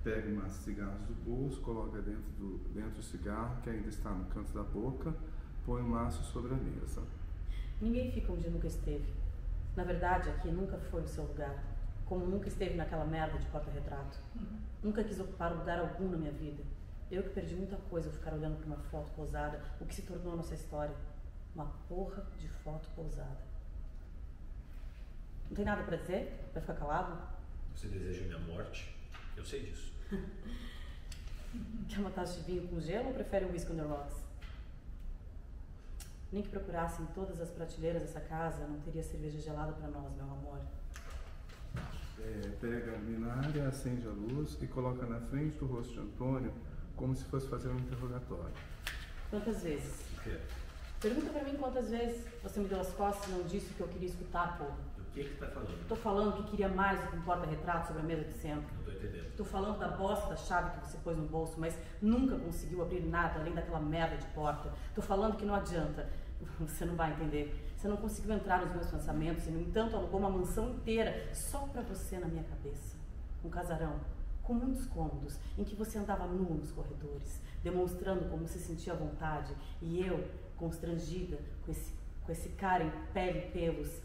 Pega um maço de cigarros do bolso, coloca dentro do cigarro, que ainda está no canto da boca, põe o maço sobre a mesa. Ninguém fica onde nunca esteve. Na verdade, aqui nunca foi o seu lugar. Como nunca esteve naquela merda de porta-retrato. Nunca quis ocupar lugar algum na minha vida. Eu que perdi muita coisa ao ficar olhando para uma foto pousada, o que se tornou a nossa história. Uma porra de foto pousada. Não tem nada para dizer? Vai ficar calado? Você deseja minha morte? Eu sei disso. Quer uma taça de vinho com gelo ou prefere um whisky on the rocks? Nem que procurassem todas as prateleiras dessa casa, não teria cerveja gelada para nós, meu amor. Pega a luminária, acende a luz e coloca na frente do rosto de Antônio como se fosse fazer um interrogatório. Quantas vezes? Pergunta pra mim quantas vezes você me deu as costas e não disse o que eu queria escutar, porra. Do que tá falando? Tô falando que queria mais do que um porta-retrato sobre a mesa de centro. Não tô entendendo. Tô falando da bosta da chave que você pôs no bolso, mas nunca conseguiu abrir nada além daquela merda de porta. Tô falando que não adianta. Você não vai entender. Você não conseguiu entrar nos meus pensamentos e, no entanto, alugou uma mansão inteira só pra você na minha cabeça. Um casarão com muitos cômodos, em que você andava nu nos corredores, demonstrando como se sentia à vontade, e eu, constrangida com esse cara em pele e pelos,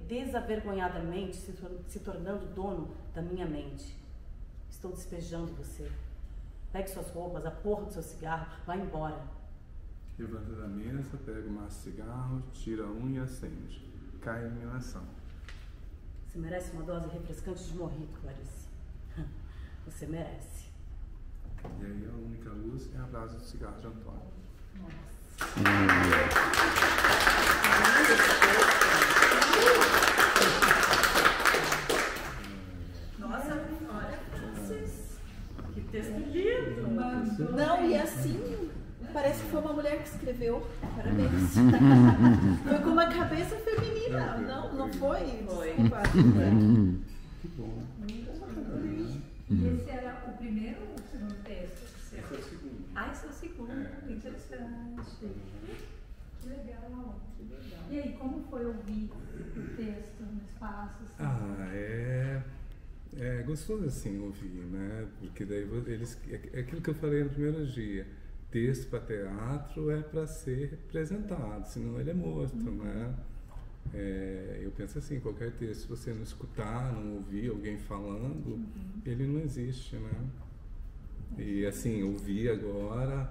desavergonhadamente se tornando dono da minha mente. Estou despejando você. Pegue suas roupas, a porra do seu cigarro, vá embora. Levanta da mesa, pega o maço de cigarro, tira um e acende. Cai a iluminação. Você merece uma dose refrescante de mojito, Clarice. Você merece. E aí a única luz é a brasa do cigarro de Antônio. Nossa, olha, Francis. Que texto lindo! Não, e assim, parece que foi uma mulher que escreveu. Parabéns. Foi com uma cabeça feminina, não foi? Foi. Desculpa. Que bom. E esse era o primeiro ou o segundo texto? Esse é o segundo. Ah, esse é o segundo. Interessante. Que legal. E aí, como foi ouvir o texto no espaço? Assim? É gostoso assim ouvir, né? Porque daí eles, é aquilo que eu falei no primeiro dia. Texto para teatro é para ser representado, senão ele é morto, né? Eu penso assim, qualquer texto, se você não escutar, não ouvir alguém falando, ele não existe, né? E assim, ouvir agora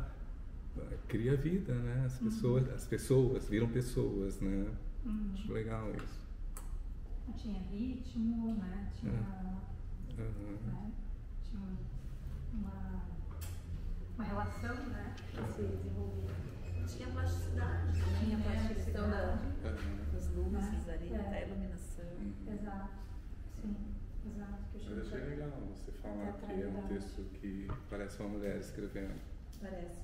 cria vida, né? As pessoas viram pessoas, né? Acho legal isso. Tinha ritmo, né? Tinha, né? Tinha uma relação, né? Que se desenvolvia. Tinha plasticidade. Tinha plasticidade. As luzes ali, até a iluminação. Exato. Sim, exato. Eu achei legal você falar que é um texto que parece uma mulher escrevendo. Parece.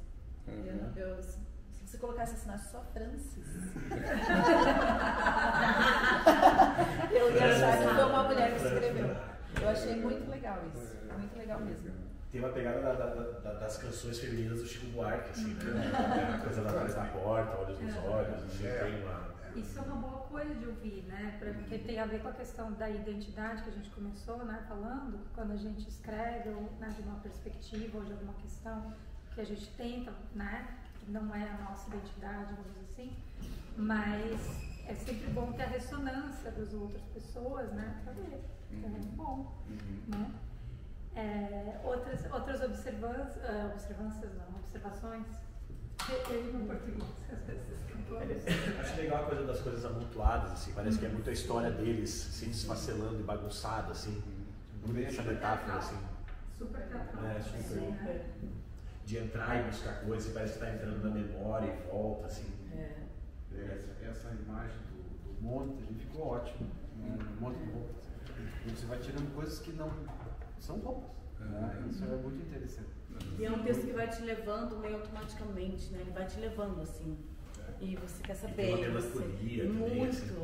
Se você colocasse assinasse só Francis, eu ia achar que foi uma mulher que escreveu. Eu achei muito legal isso. Muito legal mesmo. Tem uma pegada das canções femininas do Chico Buarque, assim, né? A coisa da atrás da porta, olhos nos olhos, assim, tem uma... Isso é uma boa coisa de ouvir, né? Porque tem a ver com a questão da identidade que a gente começou, né? Falando, quando a gente escreve, né, de uma perspectiva ou de alguma questão que a gente tenta, né? Que não é a nossa identidade, vamos dizer assim, mas é sempre bom ter a ressonância das outras pessoas, né? Pra ver. É muito bom, né? Outras observações. Eu no português, às vezes. Acho legal a coisa das coisas amontoadas, assim, parece que é muito a história deles se desfacelando e bagunçada, assim. Muito essa metáfora, assim. Super teatral. Super. De entrar e buscar coisas, parece que está entrando na memória e volta, assim. Essa imagem do monte ficou ótima. Um monte de roupas. E você vai tirando coisas que não são roupas. Isso é muito interessante. E é um texto que vai te levando meio automaticamente, né? Ele vai te levando, assim. E você quer saber. Tem uma melancolia também, muito, assim.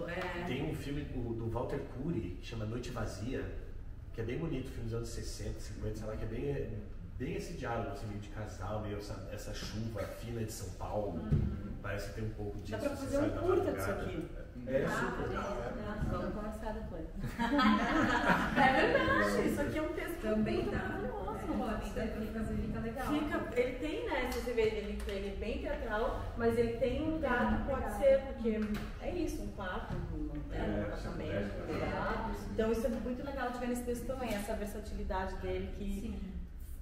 Tem um filme do Walter Cury, que chama Noite Vazia, que é bem bonito, filme dos anos 60, 50, sei lá, que é bem esse diálogo, assim, meio de casal, meio essa chuva fina de São Paulo. Parece que tem um pouco disso. Dá pra fazer um curta disso aqui. Super. Vamos conversar depois. É verdade, isso aqui é um texto também maravilhoso. Fica legal. Ele tem, né? Se você vê, ele é bem teatral, mas ele tem um lugar que pode ser, porque é isso, um quarto, um apartamento. Então isso é muito legal de ver nesse texto também, essa versatilidade dele que,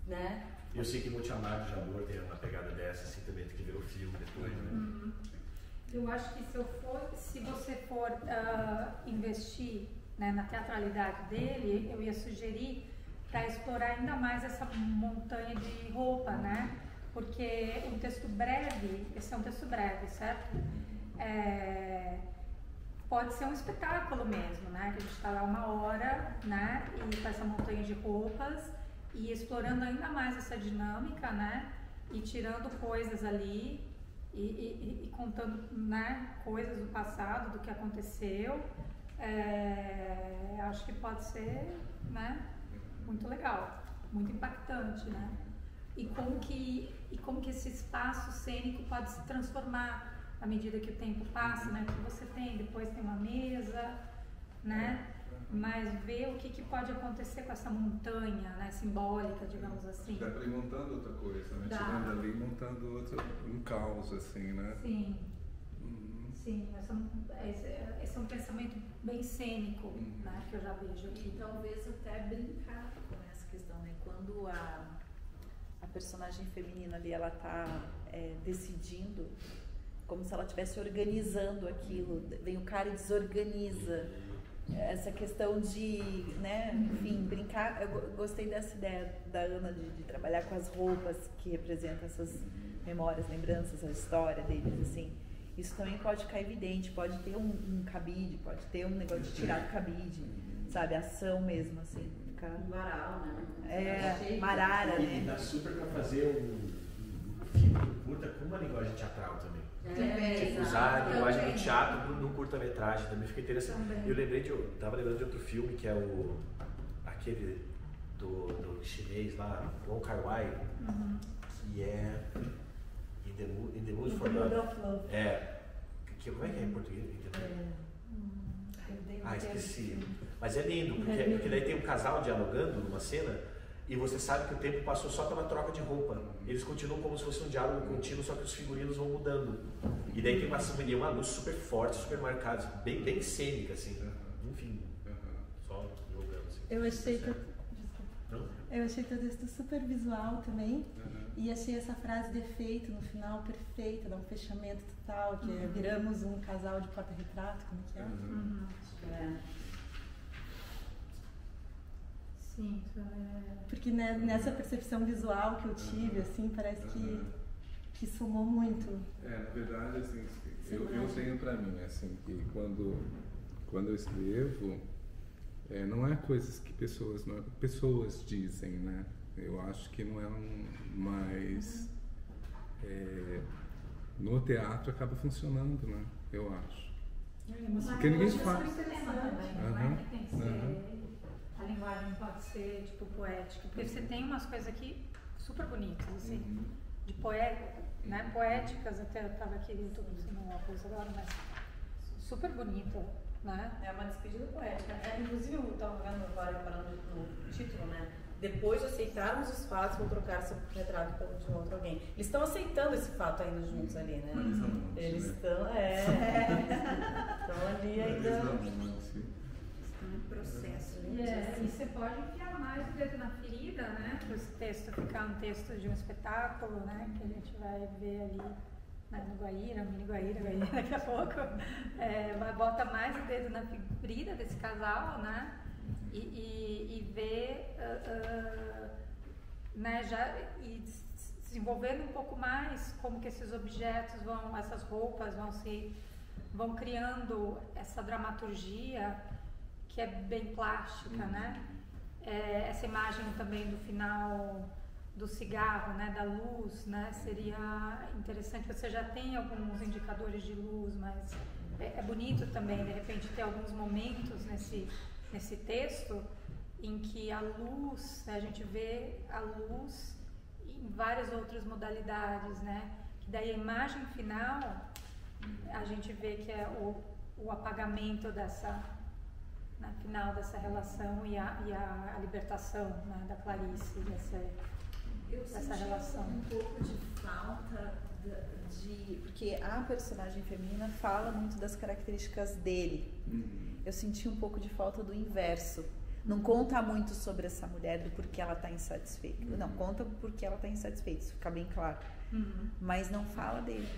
né? Eu sei que Montemar de Jabor tem uma pegada dessa, assim, também tem que ver o filme depois, né? Eu acho que se você for investir, né, na teatralidade dele, eu ia sugerir para explorar ainda mais essa montanha de roupa, né? porque um texto breve, esse é um texto breve, certo? Pode ser um espetáculo mesmo, né? Que a gente está lá 1 hora, né? E com essa montanha de roupas e explorando ainda mais essa dinâmica, né? E tirando coisas ali e contando, né? Coisas do passado, do que aconteceu. Acho que pode ser, né? Muito legal, muito impactante, né? E como que esse espaço cênico pode se transformar à medida que o tempo passa, né? O que você tem, depois tem uma mesa, né? Mas ver o que pode acontecer com essa montanha, né? Simbólica, digamos assim. Dá para ir montando outra coisa, né? Dá. Tirando ali e montando um caos, assim, né? Sim. Sim, esse é um pensamento bem cênico, né? Que eu já vejo aqui. E talvez até brincar com essa questão, né? Quando a personagem feminina ali, ela tá decidindo, como se ela estivesse organizando aquilo, vem o cara e desorganiza. Essa questão de, né, enfim, brincar. Eu gostei dessa ideia da Ana de trabalhar com as roupas que representam essas memórias, lembranças, a história deles, assim. Isso também pode ficar evidente, pode ter um cabide, pode ter um negócio de tirar do cabide, sabe? Ação mesmo, assim. Ficar... Um varal, né? Marara, né? E dá super pra fazer um filme curta com uma linguagem teatral também. Usar a linguagem do teatro no curta-metragem também fica interessante. Eu tava lembrando de outro filme que é aquele do chinês lá, Wong Kar-wai, que é In the Mood for Love. Como é que é em português? Esqueci. Mas é lindo, porque daí tem um casal dialogando numa cena e você sabe que o tempo passou só pela troca de roupa. Eles continuam como se fosse um diálogo contínuo, só que os figurinos vão mudando. E daí tem uma luz super forte, super marcada, bem cênica, assim. Enfim, só jogando assim. Eu achei todo isso super visual também. E achei essa frase de efeito no final perfeita, dá um fechamento total, que é viramos um casal de porta-retrato, como é que é? Sim, porque né, nessa percepção visual que eu tive, assim, parece que somou muito. Na verdade, assim, eu tenho pra mim, assim, que quando eu escrevo, não é coisas que pessoas dizem, né? Eu acho que não é mais... no teatro acaba funcionando, né? Eu acho. Porque ninguém faz. A linguagem pode ser, tipo, poética. Porque você tem umas coisas aqui super bonitas, assim, de poéticas, até eu estava aqui no YouTube ensinando uma coisa agora, mas super bonita, né? É uma despedida poética. Inclusive, eu estava vendo agora, parando no título, né? Depois de aceitarmos os fatos, vou trocar seu retrato de outro alguém. Eles estão aceitando esse fato ainda juntos ali, né? Eles estão, estão ali ainda... processo. E você pode enfiar mais o dedo na ferida, né? Para esse texto ficar um texto de um espetáculo, né? Que a gente vai ver ali, né? No Guaíra, mini Guaíra daqui a pouco. Bota mais o dedo na ferida desse casal, né? E ver, né? E desenvolvendo um pouco mais como que esses objetos essas roupas vão criando essa dramaturgia que é bem plástica, né? Essa imagem também do final do cigarro, né? Da luz, né? Seria interessante. Você já tem alguns indicadores de luz, mas é bonito também, de repente, ter alguns momentos nesse texto em que a luz, a gente vê a luz em várias outras modalidades, né? Que daí a imagem final, a gente vê que é o apagamento final dessa relação e a libertação, né, da Clarice dessa relação. Um pouco de falta porque a personagem feminina fala muito das características dele. Eu senti um pouco de falta do inverso. Não conta muito sobre essa mulher, do porquê ela está insatisfeita. Não, conta porque ela está insatisfeita, isso fica bem claro. Mas não fala dele.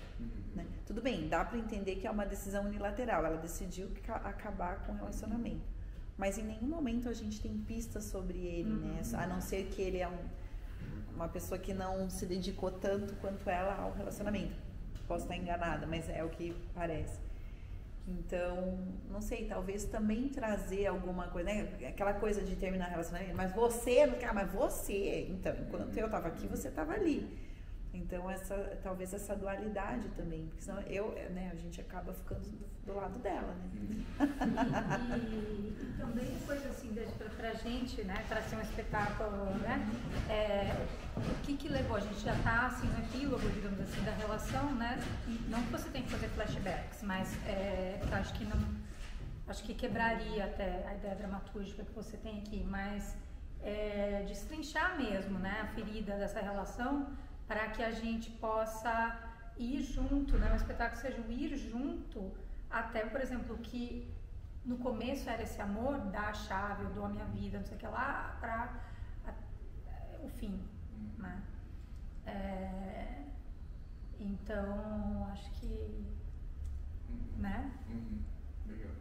Né? Tudo bem, dá para entender que é uma decisão unilateral. Ela decidiu acabar com o relacionamento. Mas em nenhum momento a gente tem pistas sobre ele, né? A não ser que ele é uma pessoa que não se dedicou tanto quanto ela ao relacionamento. Posso estar enganada, mas é o que parece. Então, não sei, talvez também trazer alguma coisa, né? Aquela coisa de terminar relacionamento, mas você, mas você, então, enquanto eu estava aqui, você estava ali. Então, talvez essa dualidade também, porque senão a gente acaba ficando do lado dela, né? E também coisa assim, pra gente, né, para ser um espetáculo, né, o que levou? A gente já tá, assim, no epílogo, digamos assim, da relação, né, não que você tem que fazer flashbacks, mas acho que quebraria até a ideia dramatúrgica que você tem aqui, mas destrinchar mesmo, né, a ferida dessa relação, para que a gente possa ir junto, né? O espetáculo seja um ir junto, até, por exemplo, que no começo era esse amor, dá a chave, eu dou a minha vida, não sei o que lá, para o fim, né? Então, acho que, né? Legal.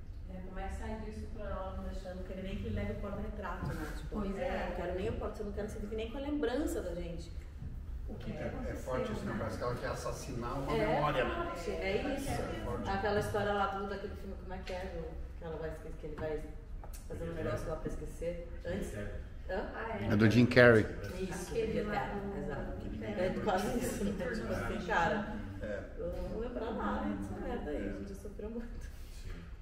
Como é que sai disso pra ela não deixar, não querer nem que ele leve o porta-retrato, né? Tipo, pois não quero nem o porta, não quero que você fique nem com a lembrança da gente. É forte isso, né? Parece que ela quer assassinar uma memória. É isso. Aquela história lá daquele filme, como é que é? Que ela vai esquecer, que ele vai fazer um negócio lá pra esquecer. Antes. É do Jim Carrey. Isso, exato. É quase isso, né? Tipo assim, cara, eu não vou lembrar nada dessa merda aí, a gente sofreu muito.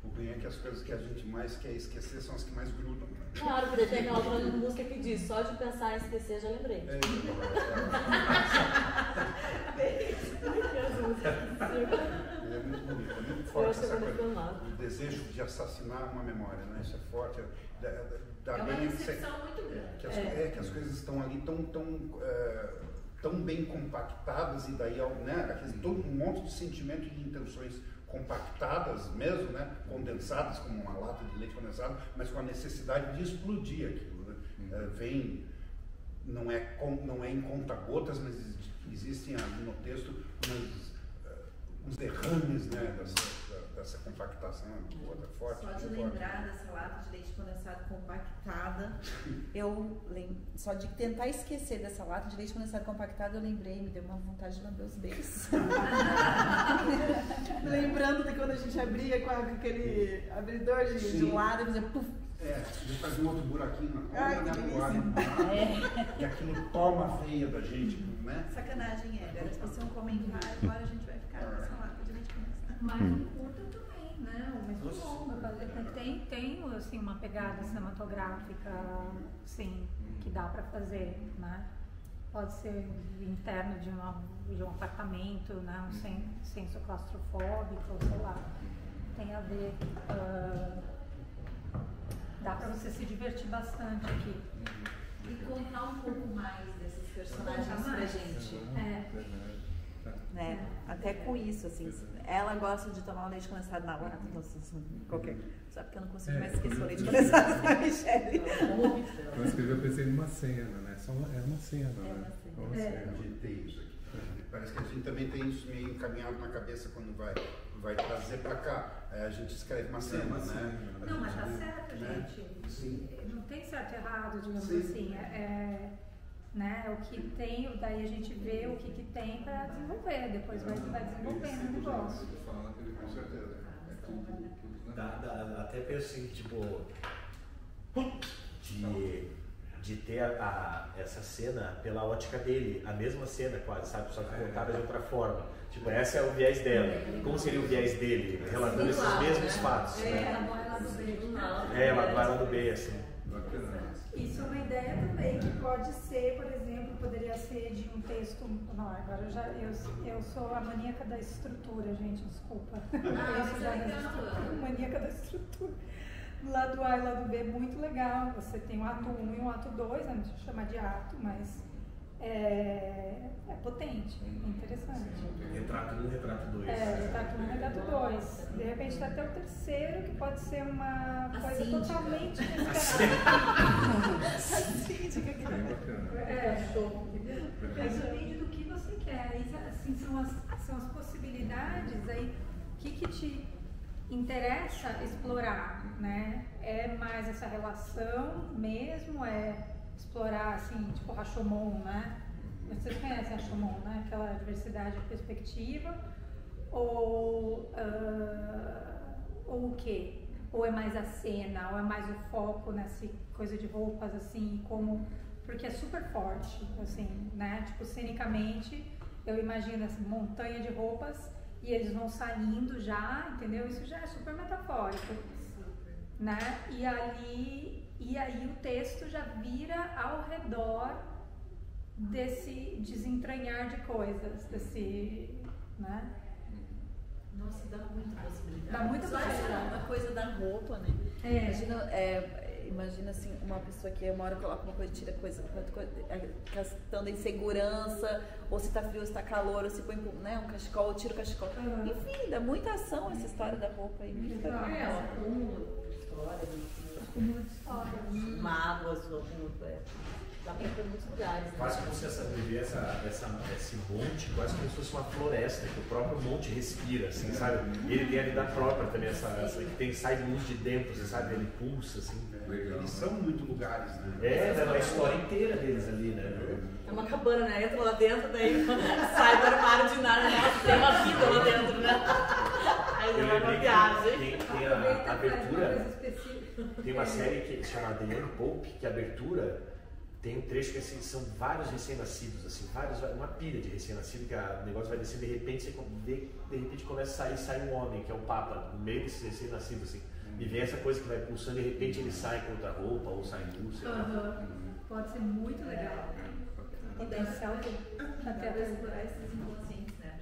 O ruim é que as coisas que a gente mais quer esquecer são as que mais grudam. Claro, porque tem aquela outra música que diz, só de pensar em esquecer já lembrei. É muito bonito, é muito forte essa coisa. O desejo de assassinar uma memória, né? Isso é forte. É uma decepção muito grande. Que as coisas estão ali tão bem compactadas e daí, né? Todo um monte de sentimento e de intenções compactadas mesmo, né? Condensadas como uma lata de leite condensado, mas com a necessidade de explodir aquilo, né? Não é em conta-gotas, mas existem ali no texto uns derrames, né? Dessa compactação forte. Só de lembrar dessa lata de leite condensado compactada, só de tentar esquecer dessa lata de leite condensado compactada, eu lembrei, me deu uma vontade de lamber os beijos. Lembrando de quando a gente abria com aquele abridor de um lado e fazia puf. Você faz um outro buraquinho na e aquilo toma a veia da gente, né? Sacanagem, era se você um comentário, agora a gente vai ficar nessa lata de leite condensado. Mas o curta também, né? O mesmo longo. Tem assim, uma pegada cinematográfica, sim, que dá para fazer, né? Pode ser interno de um apartamento, né? Um senso claustrofóbico, sei lá. Tem a ver. Dá para você se divertir bastante aqui. E contar um pouco mais desses personagens pra gente. Né? Até com isso, assim, ela gosta de tomar o leite condensado na lata, qualquer. Só porque eu não consigo mais esquecer o leite condensado da Michelle. Eu escrevi, eu pensei numa cena, né? É uma cena, né? A gente tem isso aqui. Parece que a gente também tem isso meio encaminhado na cabeça quando vai trazer pra cá. A gente escreve uma cena, né? Não, mas tá certo, gente. Sim. Não tem certo e errado, digamos Sim. assim. Né? O que tem, daí a gente vê o que tem para desenvolver, depois vai desenvolvendo o negócio. Com certeza. Até penso assim, tipo, de ter essa cena pela ótica dele, a mesma cena quase, sabe? Só que contada de outra forma. Tipo, esse é o viés dela. Como seria o viés dele, relatando esses mesmos fatos? Ela vai lá do B. Ela vai lá do B, assim. Isso é uma ideia também que pode ser, por exemplo, poderia ser de um texto. Não, agora eu sou a maníaca da estrutura, gente, desculpa. Maníaca da estrutura. Lado A e lado B é muito legal. Você tem o ato 1 e o ato 2, não deixa eu chamar de ato, mas é potente, é interessante. Retrato 1, retrato 2. Retrato 1 e retrato 2. De repente tá até o terceiro, que pode ser uma coisa totalmente inesperada. Depende do que você quer. Assim, são as possibilidades aí. O que te interessa explorar, né? É mais essa relação mesmo, explorar assim, tipo Rashomon, né? vocês conhecem a Chaumont, né? Aquela diversidade de perspectiva, ou o quê? Ou é mais a cena, ou é mais o foco nessa coisa de roupas, assim, como... Porque é super forte, assim, né? Tipo, cenicamente, eu imagino essa montanha de roupas e eles vão saindo já, entendeu? Isso já é super metafórico, né? E aí o texto já vira ao redor desse desentranhar de coisas, desse, né? Nossa, dá muita possibilidade. Dá muita possibilidade. Uma coisa da roupa, né? Imagina assim, uma pessoa que uma hora coloca uma coisa, tira coisa, questão da insegurança, ou se tá frio, se tá calor, ou se põe, né, um cachecol, ou tira o cachecol. Enfim, dá muita ação essa história da roupa aí. Acúmulo de histórias. Mágoas, o acúmulo. Dá pra ir pra muitos lugares. Né? Quase como se viver esse monte, quase como se fosse uma floresta, que o próprio monte respira, assim, sabe? Ele tem a vida própria também, que sai luz de dentro, você sabe? Ele pulsa, assim. Eles são muito lugares, né? É a história inteira deles ali, né? É uma cabana, né? Entra lá dentro, daí sai do armário de nada, nossa, tem uma vida lá dentro, né? Aí vai uma viagem. Tem a abertura, tem uma série que se chama The Young Pope, que a abertura tem um trecho que assim, são vários recém-nascidos, assim, uma pilha de recém-nascidos, que o negócio vai descendo, de repente você vê, de repente começa a sai um homem, que é o Papa, no meio desses recém-nascidos, assim, e vem essa coisa que vai pulsando, de repente ele sai com outra roupa, ou sai nu, sei lá. Pode ser muito legal. Potencial até para explorar esses inconscientes, né?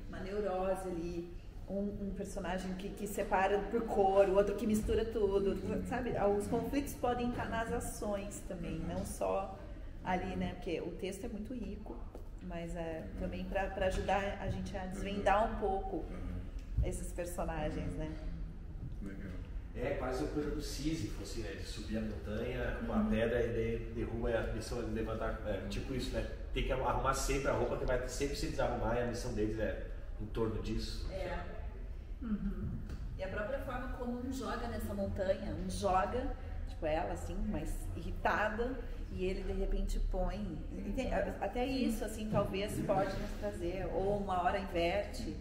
Uma neurose ali, um personagem que separa por cor, o outro que mistura tudo, sabe? Os conflitos podem estar nas ações também, não só ali, né? Porque o texto é muito rico, mas também para ajudar a gente a desvendar um pouco esses personagens, né? É quase a coisa do Sísifo, assim, né? De subir a montanha com a pedra e derruba a missão de levantar, tipo isso, né? Tem que arrumar sempre a roupa que vai sempre se desarrumar, e a missão deles é em torno disso. E a própria forma como um joga nessa montanha, tipo ela assim, mais irritada, e ele de repente põe, até isso assim talvez pode nos trazer, ou uma hora inverte,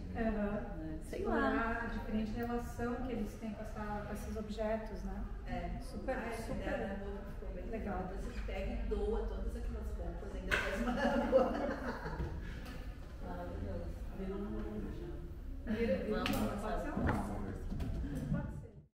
sei lá. A diferente relação que eles têm com esses objetos, né? Super legal. Você pega e doa todas aquelas roupas, ainda faz uma boa. Maravilhoso. Vamos.